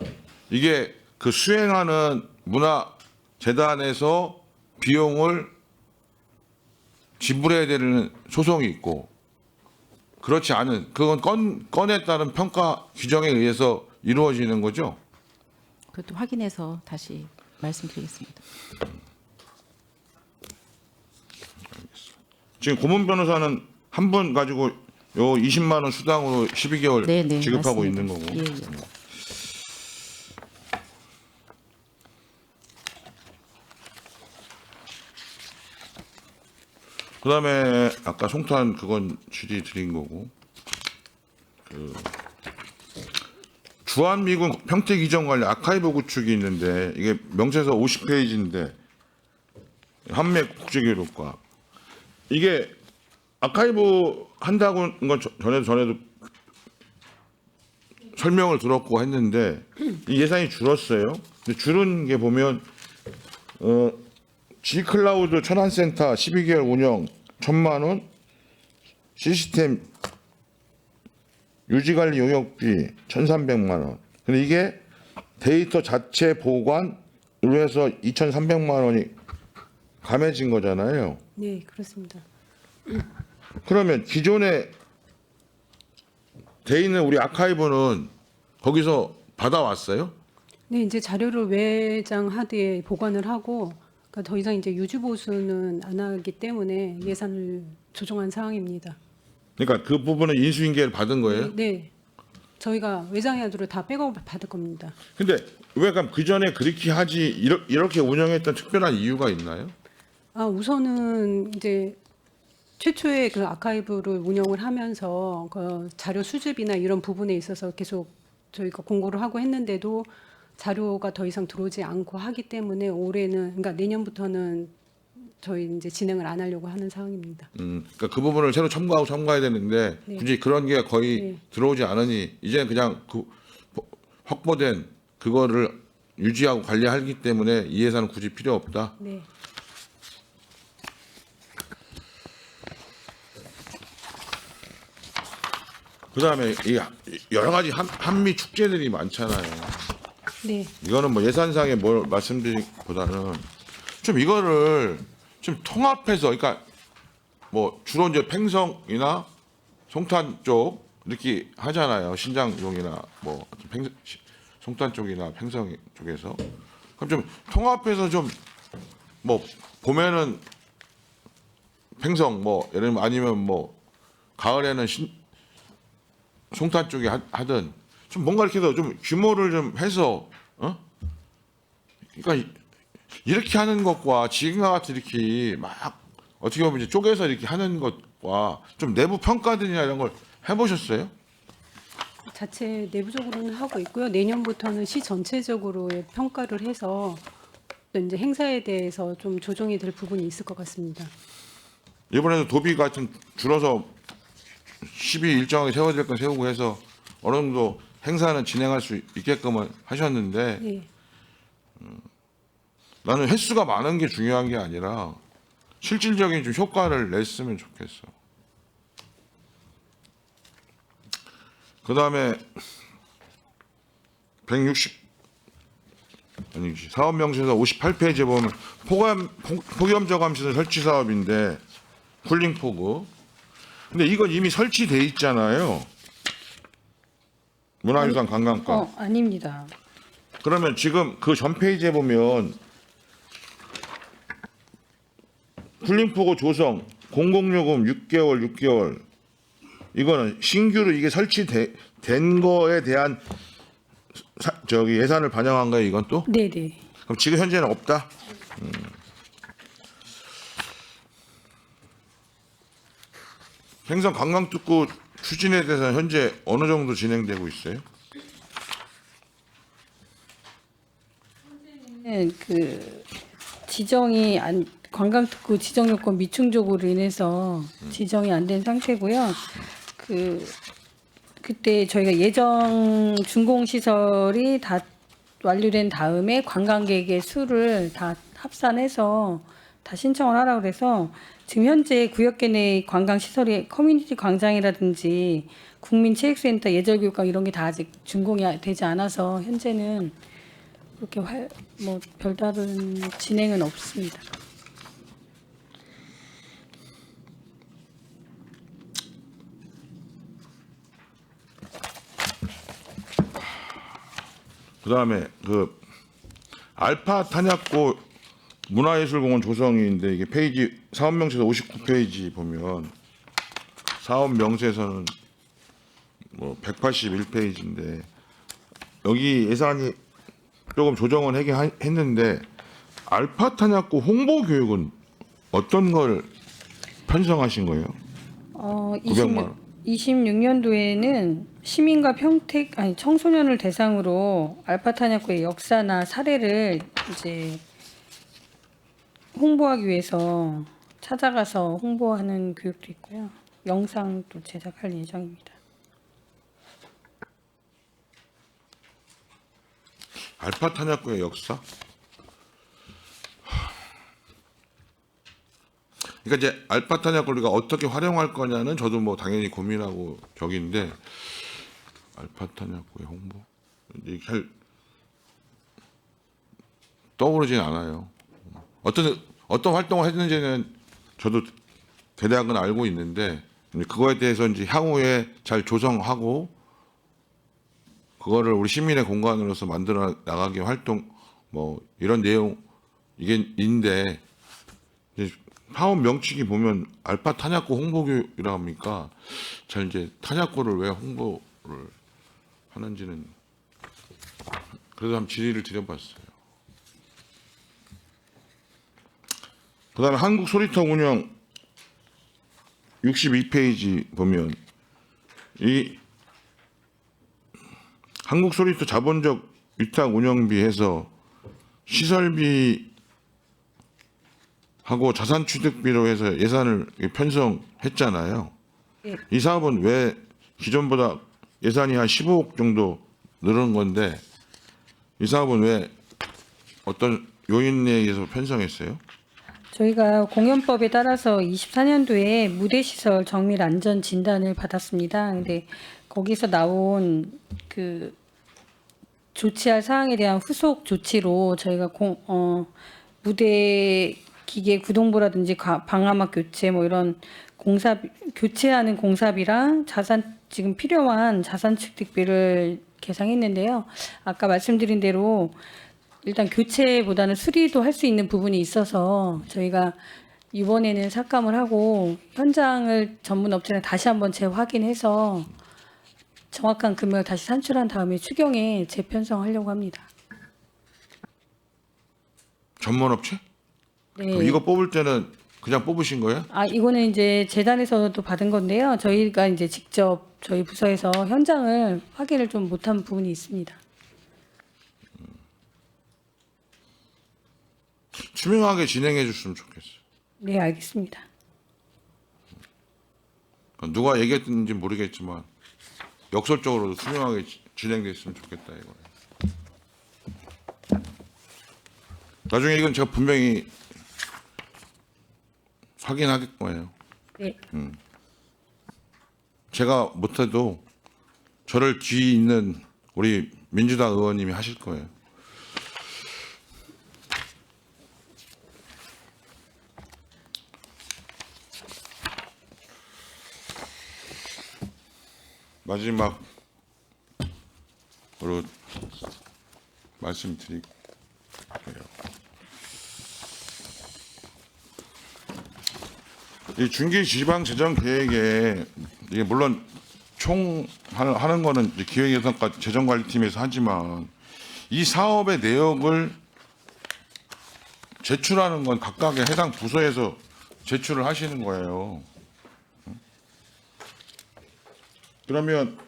Speaker 5: 이게 그 수행하는 문화재단에서 비용을 지불해야 되는 소송이 있고 그렇지 않은 그건 건에 따른 평가 규정에 의해서 이루어지는 거죠.
Speaker 6: 그것도 확인해서 다시 말씀드리겠습니다.
Speaker 5: 지금 고문 변호사는 한 분 가지고 요 20만 원 수당으로 12개월
Speaker 6: 네,
Speaker 5: 지급하고
Speaker 6: 맞습니다.
Speaker 5: 있는 거고.
Speaker 6: 예, 예.
Speaker 5: 그다음에 아까 송탄 그건 질의 드린 거고. 그 주한미군 평택이전관리 아카이브 구축이 있는데 이게 명세서 50페이지인데 한맥 국제기록과 이게 아카이브 한다고 건 전에도 설명을 들었고 했는데 이 예산이 줄었어요. 근데 줄은 게 보면 G클라우드 천안센터 12개월 운영 1,000만 원, 시스템 유지관리 용역비 1,300만 원. 근데 이게 데이터 자체 보관으로 해서 2,300만 원이 감해진 거잖아요.
Speaker 7: 네, 그렇습니다.
Speaker 5: 그러면 기존에 돼 있는 우리 아카이브는 거기서 받아왔어요?
Speaker 7: 네, 이제 자료를 외장하드에 보관을 하고 그러니까 더 이상 이제 유지 보수는 안 하기 때문에 예산을 조정한 상황입니다.
Speaker 5: 그러니까 그 부분은 인수인계를 받은 거예요?
Speaker 7: 네, 저희가 외장하드로 다 백업을 받을 겁니다.
Speaker 5: 근데 왜 그럼 그 전에 그렇게 하지 이렇게 운영했던 특별한 이유가 있나요?
Speaker 7: 우선은 이제 최초에 그 아카이브를 운영을 하면서 그 자료 수집이나 이런 부분에 있어서 계속 저희가 공고를 하고 했는데도 자료가 더 이상 들어오지 않고 하기 때문에 올해는 그러니까 내년부터는 저희 이제 진행을 안 하려고 하는 상황입니다.
Speaker 5: 그러니까 그 부분을 새로 첨가해야 되는데
Speaker 7: 네.
Speaker 5: 굳이 그런 게 거의
Speaker 7: 네.
Speaker 5: 들어오지 않으니 이제 그냥 그 확보된 그거를 유지하고 관리하기 때문에 이 예산은 굳이 필요 없다.
Speaker 7: 네.
Speaker 5: 그다음에 이 여러 가지 한미 축제들이 많잖아요.
Speaker 7: 네.
Speaker 5: 이거는 뭐 예산상에 뭘 말씀드리기보다는 좀 이거를 좀 통합해서 그러니까 뭐 주로 이제 팽성이나 송탄 쪽 이렇게 하잖아요. 신장용이나 뭐 송탄 쪽이나 팽성 쪽에서 그럼 좀 통합해서 좀 뭐 봄에는 팽성 뭐 예를 들면 아니면 뭐 가을에는 송탄 쪽에 하든 좀 뭔가 이렇게 더 좀 규모를 좀 해서 그러니까 이렇게 하는 것과 지금과 같이 이렇게 막 어떻게 보면 이제 쪼개서 이렇게 하는 것과 좀 내부 평가들이나 이런 걸 해보셨어요?
Speaker 7: 자체 내부적으로는 하고 있고요. 내년부터는 시 전체적으로의 평가를 해서 또 이제 행사에 대해서 좀 조정이 될 부분이 있을 것 같습니다.
Speaker 5: 이번에도 도비가 좀 줄어서 10일 일정하게 세워야 될 건 세우고 해서 어느 정도 행사는 진행할 수 있게끔은 하셨는데
Speaker 7: 네.
Speaker 5: 나는 횟수가 많은 게 중요한 게 아니라 실질적인 좀 효과를 냈으면 좋겠어. 그 다음에 160 사업 명세서 58페이지에 보면 폭염저감 시설 설치 사업인데 쿨링 포구. 근데 이건 이미 설치돼 있잖아요. 문화유산 관광과.
Speaker 3: 아닙니다.
Speaker 5: 그러면 지금 그 전 페이지에 보면 쿨링 포구 조성 공공요금 6개월 이거는 신규로 이게 설치된 거에 대한 예산을 반영한 거예요, 이건 또?
Speaker 3: 네, 네.
Speaker 5: 그럼 지금 현재는 없다? 행성 관광특구 추진에 대해서 현재 어느 정도 진행되고 있어요?
Speaker 3: 그 지정이 관광특구 지정 요건 미충족으로 인해서 지정이 안 된 상태고요. 그때 저희가 예정 준공 시설이 다 완료된 다음에 관광객의 수를 다 합산해서 다 신청을 하라고 그래서 지금 현재 구역계 내 관광 시설이 커뮤니티 광장이라든지 국민체육센터 예절교육관 이런 게 다 아직 준공이 되지 않아서 현재는 그렇게 뭐 별다른 진행은 없습니다.
Speaker 5: 그다음에 그 알파 탄약고 문화예술공원 조성인데 이게 페이지 사업 명세서 59페이지 보면 사업 명세서는 뭐 181페이지인데 여기 예산이 조금 조정은 하긴 했는데 알파 탄약고 홍보 교육은 어떤 걸 편성하신 거예요? 900만 원.
Speaker 3: 26년도에는 시민과 청소년을 대상으로 알파 탄약고의 역사나 사례를 이제 홍보하기 위해서 찾아가서 홍보하는 교육도 있고요. 영상도 제작할 예정입니다.
Speaker 5: 알파 탄약고의 역사? 그러니까 이제 알파 탄약고를 우리가 어떻게 활용할 거냐는 저도 뭐 당연히 고민하고 저기인데 알파 탄약고의 홍보 이게 잘 떠오르진 않아요. 어떤 활동을 했는지는 저도 대략은 알고 있는데 그거에 대해서 이제 향후에 잘 조성하고 그거를 우리 시민의 공간으로서 만들어 나가기 활동 뭐 이런 내용 이게 있는데 사업 명칭이 보면 알파 탄약고 홍보교육이라 합니까? 잘 이제 탄약고를 왜 홍보를 하는지는 그래서 한번 질의를 드려봤어요. 그다음에 한국 소리터 운영 62페이지 보면 이 한국 소리터 자본적 위탁 운영비에서 시설비 하고 자산 취득비로 해서 예산을 편성했잖아요.
Speaker 3: 예.
Speaker 5: 이 사업은 왜 기존보다 예산이 한 15억 정도 늘은 건데 이 사업은 왜 어떤 요인에 의해서 편성했어요?
Speaker 3: 저희가 공연법에 따라서 24년도에 무대시설 정밀 안전 진단을 받았습니다. 근데 거기서 나온 그 조치할 사항에 대한 후속 조치로 저희가 무대 기계 구동부라든지 방화막 교체 뭐 이런 교체하는 공사비랑 지금 필요한 자산 취득비를 계상했는데요. 아까 말씀드린 대로 일단 교체보다는 수리도 할 수 있는 부분이 있어서 저희가 이번에는 삭감을 하고 현장을 전문 업체랑 다시 한번 재확인해서 정확한 금액을 다시 산출한 다음에 추경에 재편성하려고 합니다.
Speaker 5: 전문업체?
Speaker 3: 네.
Speaker 5: 그럼 이거 뽑을 때는 그냥 뽑으신 거예요?
Speaker 3: 이거는 이제 재단에서도 받은 건데요. 저희가 이제 직접 저희 부서에서 현장을 확인을 좀 못한 부분이 있습니다.
Speaker 5: 투명하게 진행해 줬으면 좋겠어요.
Speaker 3: 네, 알겠습니다.
Speaker 5: 누가 얘기했는지 모르겠지만 역설적으로도 투명하게 진행됐으면 좋겠다 이거예요. 나중에 이건 제가 분명히 확인할 거예요.
Speaker 3: 네.
Speaker 5: 제가 못해도 저를 뒤에 있는 우리 민주당 의원님이 하실 거예요. 마지막으로 말씀드릴게요. 이 중기 지방 재정 계획에 이게 물론 총 하는 거는 이제 기획예산과 재정관리팀에서 하지만 이 사업의 내역을 제출하는 건 각각의 해당 부서에서 제출을 하시는 거예요. 그러면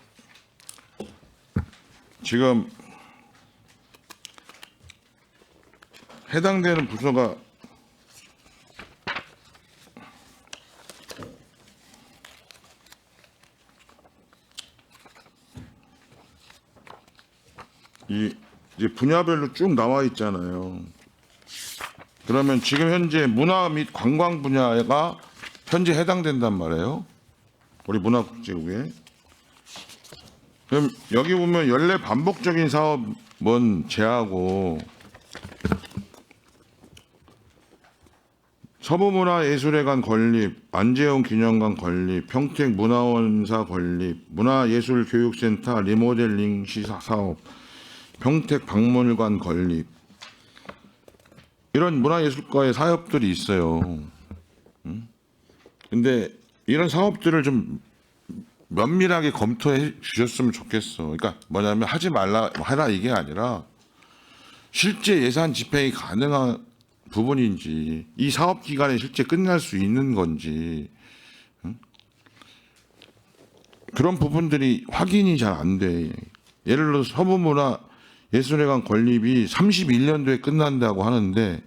Speaker 5: 지금 해당되는 부서가 이제 분야별로 쭉 나와 있잖아요. 그러면 지금 현재 문화 및 관광 분야가 현재 해당된단 말이에요. 우리 문화국제국에. 그럼 여기 보면 연례 반복적인 사업은 제하고 서부문화예술회관 건립, 안재홍 기념관 건립, 평택문화원사 건립, 문화예술교육센터 리모델링 시사 사업, 평택박물관 건립 이런 문화예술과의 사업들이 있어요. 근데 이런 사업들을 좀 면밀하게 검토해 주셨으면 좋겠어. 그러니까 뭐냐면 하지 말라 해라 이게 아니라 실제 예산 집행이 가능한 부분인지 이 사업 기간에 실제 끝날 수 있는 건지 그런 부분들이 확인이 잘 안 돼. 예를 들어서 서부문화예술회관 건립이 31년도에 끝난다고 하는데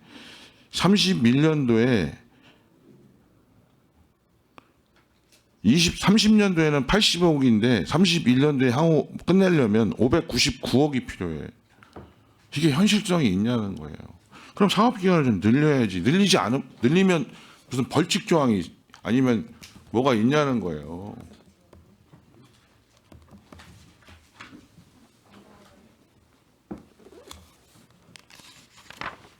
Speaker 5: 31년도에 30년도에는 80억인데 31년도에 향후 끝내려면 599억이 필요해. 이게 현실성이 있냐는 거예요. 그럼 사업 기간을 좀 늘려야지. 늘리면 무슨 벌칙 조항이 아니면 뭐가 있냐는 거예요.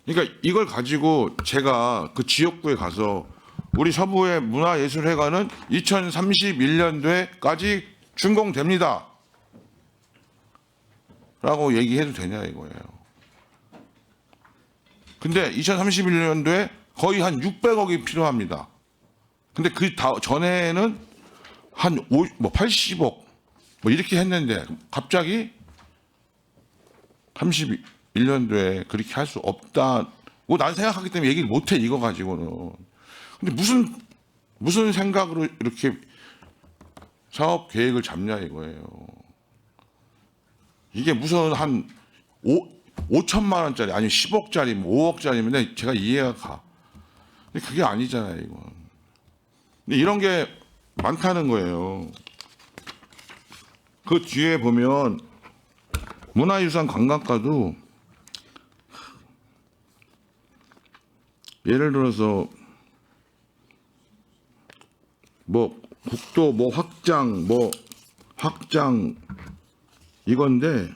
Speaker 5: 그러니까 이걸 가지고 제가 그 지역구에 가서 우리 서부의 문화예술회관은 2031년도에까지 준공됩니다. 라고 얘기해도 되냐 이거예요. 근데 2031년도에 거의 한 600억이 필요합니다. 근데 그 전에는 한 80억 뭐 이렇게 했는데 갑자기 31년도에 그렇게 할 수 없다고 난 생각하기 때문에 얘기를 못해 이거 가지고는. 근데 무슨 생각으로 이렇게 사업 계획을 잡냐 이거예요. 이게 무슨 한 5천만 원짜리 아니 10억짜리 5억짜리면 제가 이해가 가. 근데 그게 아니잖아요 이건. 근데 이런 게 많다는 거예요. 그 뒤에 보면 문화유산 관광과도 예를 들어서 뭐 국도 뭐 확장 이건데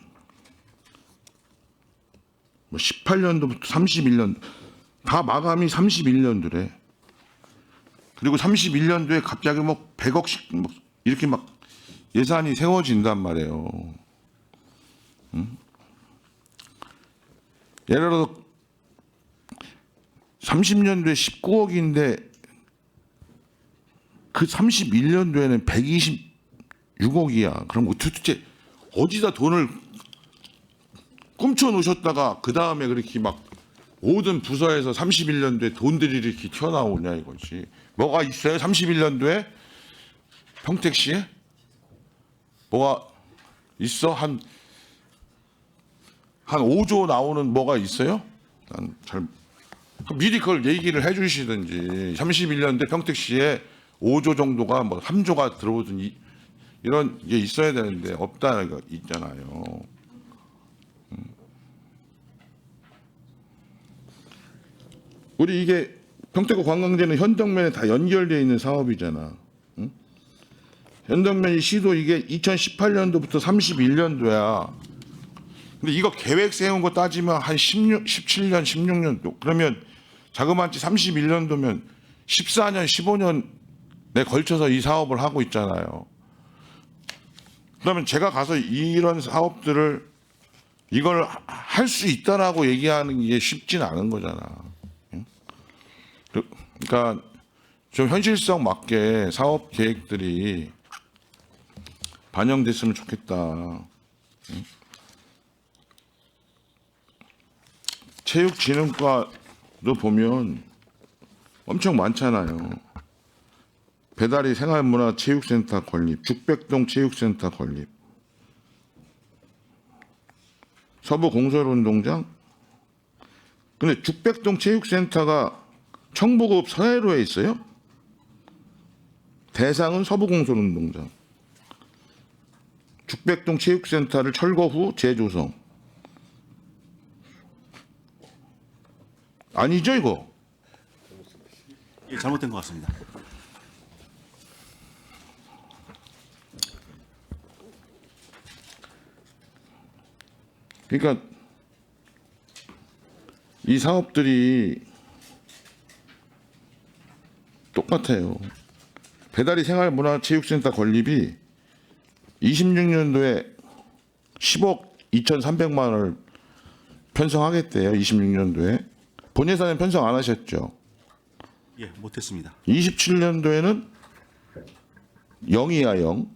Speaker 5: 뭐 18년도부터 31년 다 마감이 31년도래. 그리고 31년도에 갑자기 뭐 100억씩 뭐 이렇게 막 예산이 세워진단 말이에요. 예를 들어서 30년도에 19억인데 그 31년도에는 126억이야. 그럼 도대체 어디다 돈을 꿈쳐 놓으셨다가 그 다음에 그렇게 막 모든 부서에서 31년도에 돈들이 이렇게 튀어나오냐 이거지. 뭐가 있어요? 31년도에 평택시에 뭐가 있어? 한 5조 나오는 뭐가 있어요? 난 잘 미리 그걸 얘기를 해주시든지 31년도에 평택시에 5조 정도가 뭐 3조가 들어오든 이런 게 있어야 되는데 없다는 거 있잖아요. 우리 이게 평택구 관광제는 현덕면에 다 연결되어 있는 사업이잖아. 응? 현덕면이 시도 이게 2018년도부터 31년도야. 근데 이거 계획 세운 거 따지면 한 17년, 16년도. 그러면 자그마치 31년도면 14년, 15년에 걸쳐서 이 사업을 하고 있잖아요. 그러면 제가 가서 이런 사업들을 이걸 할 수 있다라고 얘기하는 게 쉽진 않은 거잖아. 그러니까 좀 현실성 맞게 사업 계획들이 반영됐으면 좋겠다. 체육진흥과도 보면 엄청 많잖아요. 배다리 생활문화체육센터 건립, 죽백동 체육센터 건립, 서부공설운동장. 근데 죽백동 체육센터가 청부급 서해로에 있어요. 대상은 서부공설운동장. 죽백동 체육센터를 철거 후 재조성. 아니죠 이거?
Speaker 4: 예, 잘못된 것 같습니다.
Speaker 5: 그러니까 이 사업들이 똑같아요. 배달이 생활문화체육센터 건립이 26년도에 10억 2,300만 원을 편성하겠대요. 26년도에. 본 예산은 편성 안 하셨죠.
Speaker 4: 예, 못했습니다.
Speaker 5: 27년도에는 0이야 0.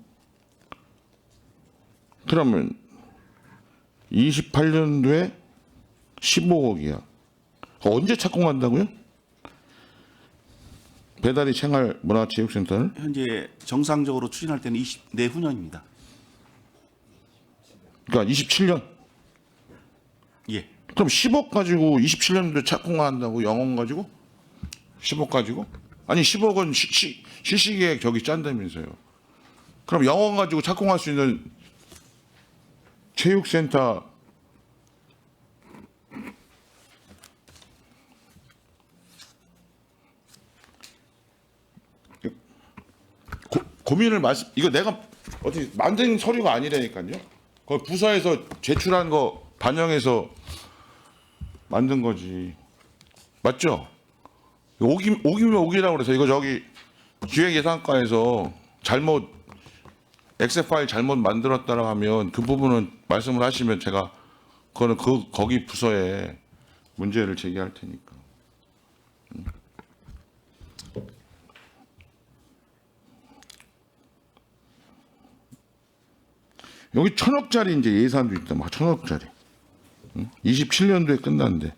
Speaker 5: 그러면 28년도에 15억이야. 언제 착공한다고요? 배달이 생활문화체육센터를?
Speaker 4: 현재 정상적으로 추진할 때는 내후년입니다.
Speaker 5: 그러니까 27년.
Speaker 4: 예,
Speaker 5: 그럼 10억 가지고 27년도에 착공한다고 0원 가지고? 10억 가지고? 아니 10억은 실시계획 저기 짠다면서요. 그럼 0원 가지고 착공할 수 있는 체육센터 고민을 말씀 이거 내가 어떻게 만든 서류가 아니라니까요. 그 부서에서 제출한 거 반영해서 만든 거지. 맞죠? 오기면 오기라고 그래서 이거 저기 기획예산과에서 잘못 엑셀 파일 잘못 만들었다라고 하면 그 부분은 말씀을 하시면 제가 그거는 거기 부서에 문제를 제기할 테니까. 여기 1,000억짜리 이제 예산도 있다. 막 1,000억짜리. 27년도에 끝났는데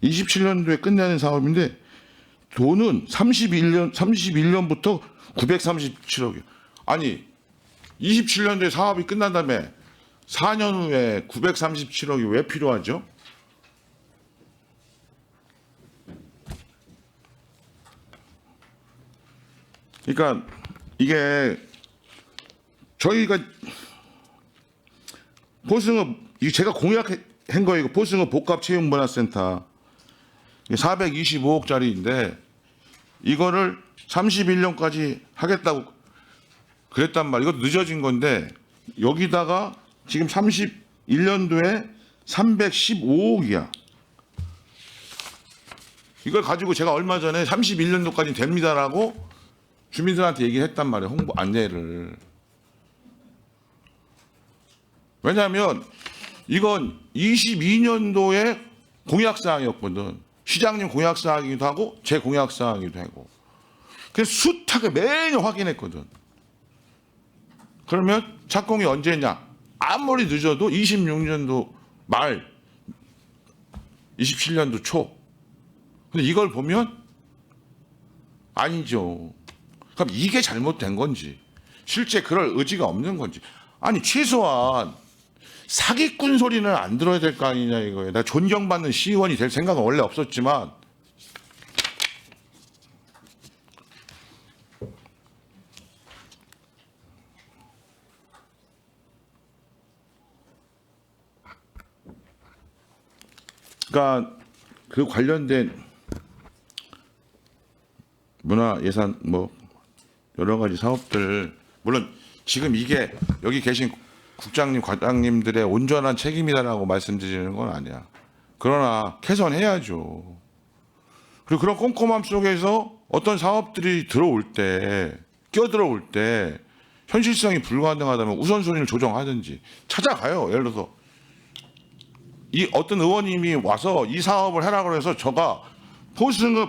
Speaker 5: 27년도에 끝나는 사업인데 돈은 31년부터 937억이에요. 아니 27년도에 사업이 끝난 다음에 4년 후에 937억이 왜 필요하죠? 그러니까 이게 저희가 포승읍 이게 제가 공약한 거예요. 이거 포승읍 복합체육문화센터 425억짜리인데 이거를 31년까지 하겠다고 그랬단 말이에요. 이것도 늦어진 건데 여기다가 지금 31년도에 315억이야. 이걸 가지고 제가 얼마 전에 31년도까지 됩니다라고 주민들한테 얘기했단 말이에요. 홍보 안내를. 왜냐하면 이건 22년도에 공약사항이었거든. 시장님 공약사항이기도 하고 제 공약사항이기도 하고. 그래서 숱하게 매년 확인했거든. 그러면 착공이 언제냐? 아무리 늦어도 26년도 말, 27년도 초. 근데 이걸 보면 아니죠. 그럼 이게 잘못된 건지 실제 그럴 의지가 없는 건지. 아니 최소한 사기꾼 소리는 안 들어야 될 거 아니냐 이거예요. 나 존경받는 시의원이 될 생각은 원래 없었지만 그러니까 그 관련된 문화 예산 뭐 여러 가지 사업들 물론 지금 이게 여기 계신 국장님, 과장님들의 온전한 책임이다라고 말씀드리는 건 아니야. 그러나 개선해야죠. 그리고 그런 꼼꼼함 속에서 어떤 사업들이 들어올 때, 끼어들어올 때 현실성이 불가능하다면 우선순위를 조정하든지 찾아가요. 예를 들어서 이 어떤 의원님이 와서 이 사업을 하라고 해서 저가 포승읍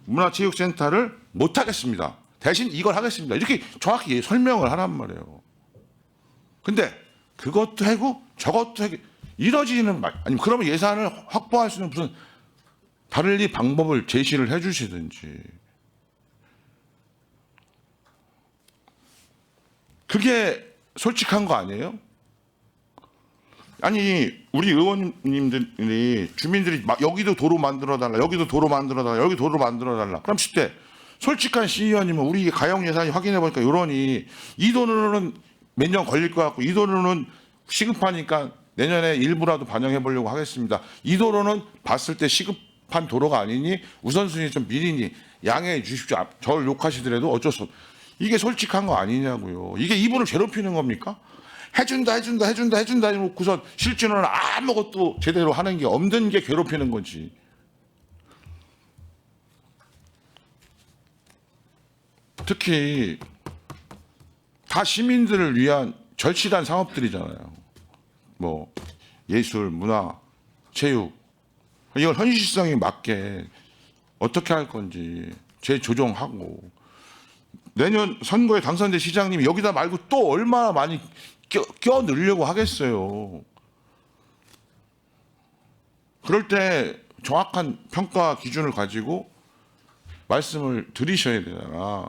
Speaker 5: 문화체육센터를 못 하겠습니다. 대신 이걸 하겠습니다. 이렇게 정확히 설명을 하란 말이에요. 근데 그것도 하고 저것도 하고 이러지는 말. 아니 그러면 예산을 확보할 수 있는 무슨 다른 방법을 제시를 해주시든지. 그게 솔직한 거 아니에요? 아니 우리 의원님들이 주민들이 막 여기도 도로 만들어달라, 여기도 도로 만들어달라, 여기 도로 만들어달라. 그럼 그때 솔직한 시의원님은 우리 가용 예산이 확인해 보니까 이러니 이 돈으로는 몇 년 걸릴 것 같고 이 돈으로는 시급하니까 내년에 일부라도 반영해 보려고 하겠습니다. 이 도로는 봤을 때 시급한 도로가 아니니 우선순위 좀 미리니 양해해 주십시오. 저를 욕하시더라도 어쩔 수 없. 이게 솔직한 거 아니냐고요. 이게 이분을 괴롭히는 겁니까? 해준다 해놓고선 실제로는 아무것도 제대로 하는 게 없는 게 괴롭히는 거지. 특히 다 시민들을 위한 절실한 사업들이잖아요. 뭐 예술, 문화, 체육, 이걸 현실성에 맞게 어떻게 할 건지 재조정하고, 내년 선거에 당선된 시장님이 여기다 말고 또 얼마나 많이 껴 넣으려고 하겠어요. 그럴 때 정확한 평가 기준을 가지고 말씀을 드리셔야 되잖아.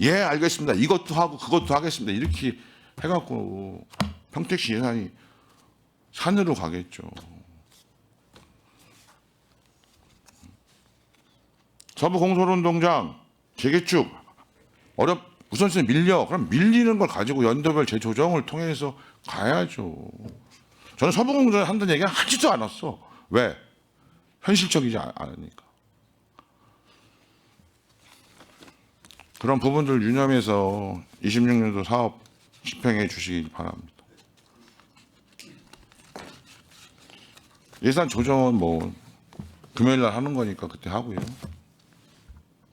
Speaker 5: 예, 알겠습니다. 이것도 하고 그것도 하겠습니다. 이렇게 해갖고 평택시 예산이 산으로 가겠죠. 서부공설운동장 재개축 우선순위 밀려. 그럼 밀리는 걸 가지고 연도별 재조정을 통해서 가야죠. 저는 서부공설 한다는 얘기는 하지도 않았어. 왜? 현실적이지 않으니까. 그런 부분들 유념해서 26년도 사업 집행해 주시기 바랍니다. 예산 조정은 뭐 금요일 날 하는 거니까 그때 하고요.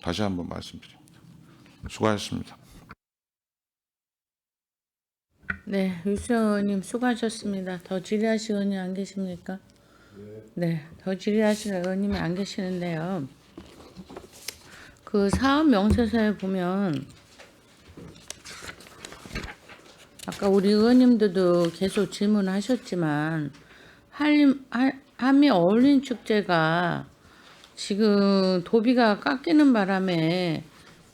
Speaker 5: 다시 한번 말씀드립니다. 수고하셨습니다.
Speaker 8: 네, 유수님 수고하셨습니다. 더 질의하실 의원님 안 계십니까? 네, 더 질의하실 의원님이 안 계시는데요. 그 사업 명세서에 보면 아까 우리 의원님들도 계속 질문하셨지만 한미 어울린 축제가 지금 도비가 깎이는 바람에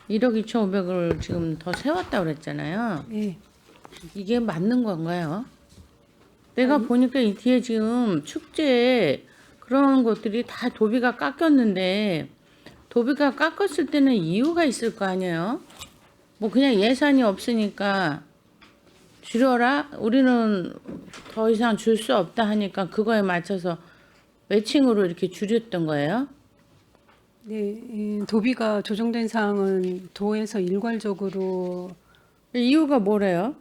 Speaker 8: 1억 2,500을 지금 더 세웠다고 그랬잖아요.
Speaker 7: 네.
Speaker 8: 이게 맞는 건가요? 내가 보니까 이 뒤에 지금 축제에 그런 것들이 다 도비가 깎였는데, 도비가 깎았을 때는 이유가 있을 거 아니에요? 뭐 그냥 예산이 없으니까 줄여라? 우리는 더 이상 줄 수 없다 하니까 그거에 맞춰서 매칭으로 이렇게 줄였던 거예요?
Speaker 7: 네, 이 도비가 조정된 사항은 도에서 일괄적으로
Speaker 8: 이유가 뭐래요?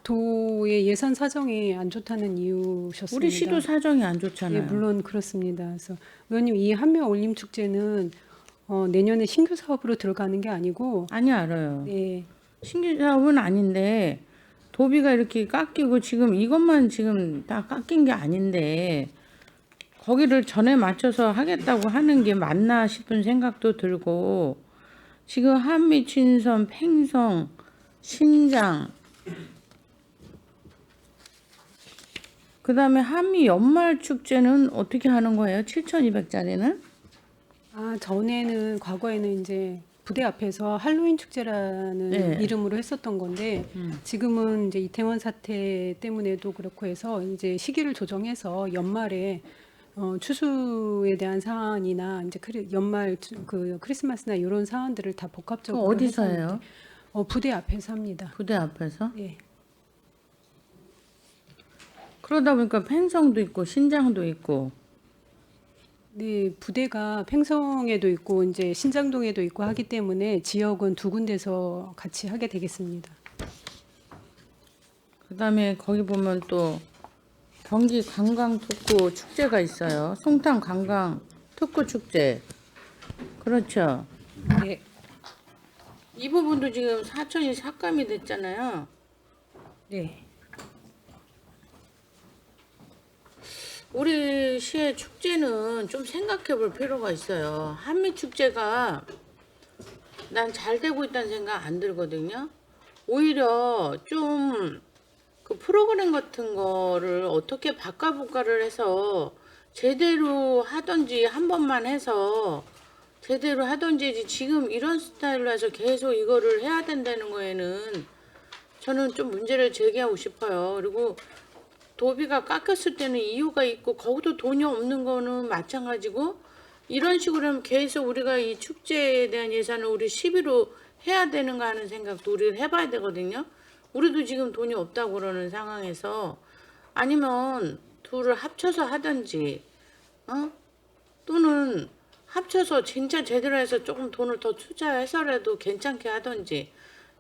Speaker 7: 도의 예산 사정이 안 좋다는 이유셨습니다.
Speaker 8: 우리 시도 사정이 안 좋잖아요.
Speaker 7: 예, 물론 그렇습니다. 그래서 의원님, 이 한미 올림 축제는 내년에 신규 사업으로 들어가는 게 아니고,
Speaker 8: 아니, 알아요.
Speaker 7: 네,
Speaker 8: 신규 사업은 아닌데 도비가 이렇게 깎이고 지금 이것만 지금 다 깎인 게 아닌데 거기를 전에 맞춰서 하겠다고 하는 게 맞나 싶은 생각도 들고, 지금 한미 친선, 팽성, 신장, 그 다음에 한미 연말 축제는 어떻게 하는 거예요? 7,200짜리는?
Speaker 7: 전에는 과거에는 이제 부대 앞에서 할로윈 축제라는
Speaker 8: 네.
Speaker 7: 이름으로 했었던 건데, 지금은 이제 이태원 사태 때문에도 그렇고 해서 이제 시기를 조정해서 연말에 추수에 대한 사안이나 이제 연말 그 크리스마스나 이런 사안들을 다 복합적으로
Speaker 8: 어디서
Speaker 7: 해서
Speaker 8: 해요?
Speaker 7: 부대 앞에서 합니다.
Speaker 8: 부대 앞에서?
Speaker 7: 예.
Speaker 8: 그러다 보니까 팽성도 있고 신장도 있고.
Speaker 7: 네, 부대가 팽성에도 있고 이제 신장동에도 있고 하기 때문에 지역은 두 군데서 같이 하게 되겠습니다.
Speaker 8: 그다음에 거기 보면 또 경기 관광 특구 축제가 있어요. 송탄 관광 특구 축제. 그렇죠.
Speaker 7: 네.
Speaker 8: 이 부분도 지금 사천이 삭감이 됐잖아요.
Speaker 7: 네.
Speaker 8: 우리 시의 축제는 좀 생각해 볼 필요가 있어요. 한미 축제가 난 잘 되고 있다는 생각 안 들거든요. 오히려 좀 그 프로그램 같은 거를 어떻게 바꿔볼까를 해서 제대로 하던지 한 번만 해서 제대로 하던지, 지금 이런 스타일로 해서 계속 이거를 해야 된다는 거에는 저는 좀 문제를 제기하고 싶어요. 그리고 도비가 깎였을 때는 이유가 있고 거기도 돈이 없는 거는 마찬가지고, 이런 식으로 하면 계속 우리가 이 축제에 대한 예산을 우리 시비로 해야 되는가 하는 생각도 우리가 해봐야 되거든요. 우리도 지금 돈이 없다고 그러는 상황에서 아니면 둘을 합쳐서 하든지 또는 합쳐서 진짜 제대로 해서 조금 돈을 더 투자해서라도 괜찮게 하든지,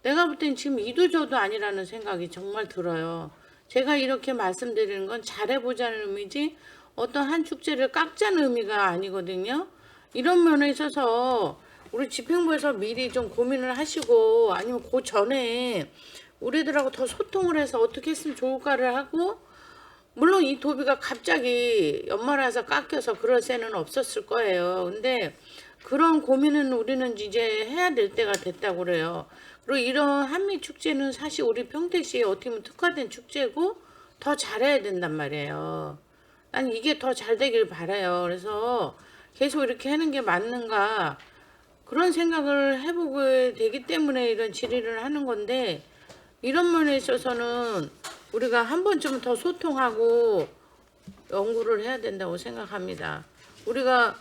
Speaker 8: 내가 볼 땐 지금 이도저도 아니라는 생각이 정말 들어요. 제가 이렇게 말씀드리는 건 잘해보자는 의미지 어떤 한 축제를 깎자는 의미가 아니거든요. 이런 면에 있어서 우리 집행부에서 미리 좀 고민을 하시고 아니면 그 전에 우리들하고 더 소통을 해서 어떻게 했으면 좋을까를 하고, 물론 이 도비가 갑자기 연말에 깎여서 그럴 새는 없었을 거예요. 근데 그런 고민은 우리는 이제 해야 될 때가 됐다고 그래요. 그리고 이런 한미축제는 사실 우리 평택시에 어떻게 보면 특화된 축제고 더 잘해야 된단 말이에요. 난 이게 더 잘 되길 바라요. 그래서 계속 이렇게 하는 게 맞는가 그런 생각을 해보게 되기 때문에 이런 질의를 하는 건데, 이런 면에 있어서는 우리가 한 번쯤은 더 소통하고 연구를 해야 된다고 생각합니다. 우리가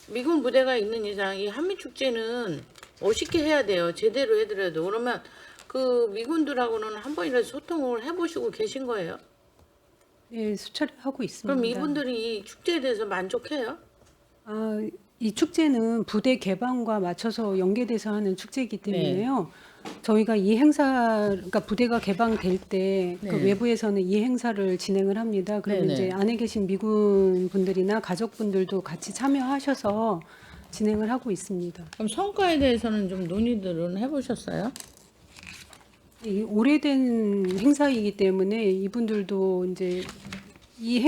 Speaker 8: 미군 부대가 있는 이상 이 한미축제는 멋있게 해야 돼요. 제대로 해드려도. 그러면 그 미군들하고는 한 번이라도 소통을 해보시고 계신 거예요?
Speaker 7: 네, 수차례 하고 있습니다.
Speaker 8: 그럼 이분들이 이 축제에 대해서 만족해요?
Speaker 7: 이 축제는 부대 개방과 맞춰서 연계돼서 하는 축제이기 때문에요. 저희가 이 행사, 그러니까 부대가 개방될 때 그
Speaker 8: 네.
Speaker 7: 외부에서는 이 행사를 진행을 합니다. 그리고
Speaker 8: 네네.
Speaker 7: 이제 안에 계신 미군 분들이나 가족분들도 같이 참여하셔서 진행을 하고 있습니다.
Speaker 8: 그럼 성과에 대해서는 좀 논의들은 해보셨어요?
Speaker 7: 이 오래된 행사이기 때문에 이분들도 이제 이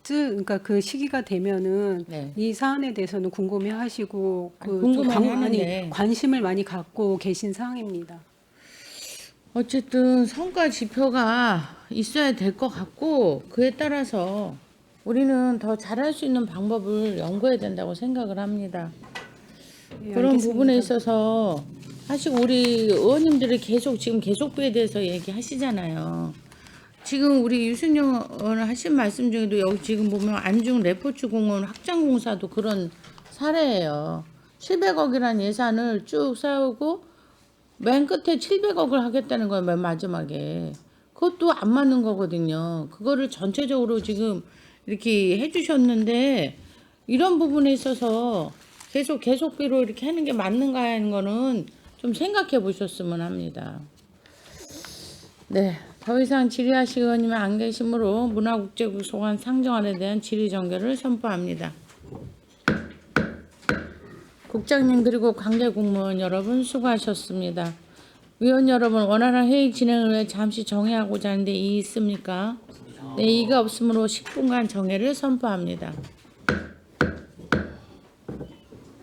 Speaker 7: 그러니까 그 시기가 되면은
Speaker 8: 네.
Speaker 7: 이 사안에 대해서는 궁금해하시고
Speaker 8: 궁금해는 하는데.
Speaker 7: 관심을 많이 갖고 계신 사항입니다.
Speaker 8: 어쨌든 성과 지표가 있어야 될 것 같고, 그에 따라서 우리는 더 잘할 수 있는 방법을 연구해야 된다고 생각을 합니다.
Speaker 7: 예,
Speaker 8: 그런
Speaker 7: 알겠습니다.
Speaker 8: 부분에 있어서 사실 우리 의원님들이 지금 계속부에 대해서 얘기하시잖아요. 지금 우리 유승용 의원 하신 말씀 중에도 여기 지금 보면 안중 레포츠 공원 확장 공사도 그런 사례예요. 700억이라는 예산을 쭉 세우고 맨 끝에 700억을 하겠다는 거예요. 맨 마지막에. 그것도 안 맞는 거거든요. 그거를 전체적으로 지금 이렇게 해주셨는데, 이런 부분에 있어서 계속비로 이렇게 하는 게 맞는가 하는 거는 좀 생각해 보셨으면 합니다. 네. 더 이상 질의하실 의원님이 안 계시므로 문화국제구소관 상정안에 대한 질의 종결을 선포합니다. 국장님 그리고 관계 공무원 여러분 수고하셨습니다. 위원 여러분, 원활한 회의 진행을 위해 잠시 정회하고자 하는데 이의 있습니까? 네, 이의가 없으므로 10분간 정회를 선포합니다.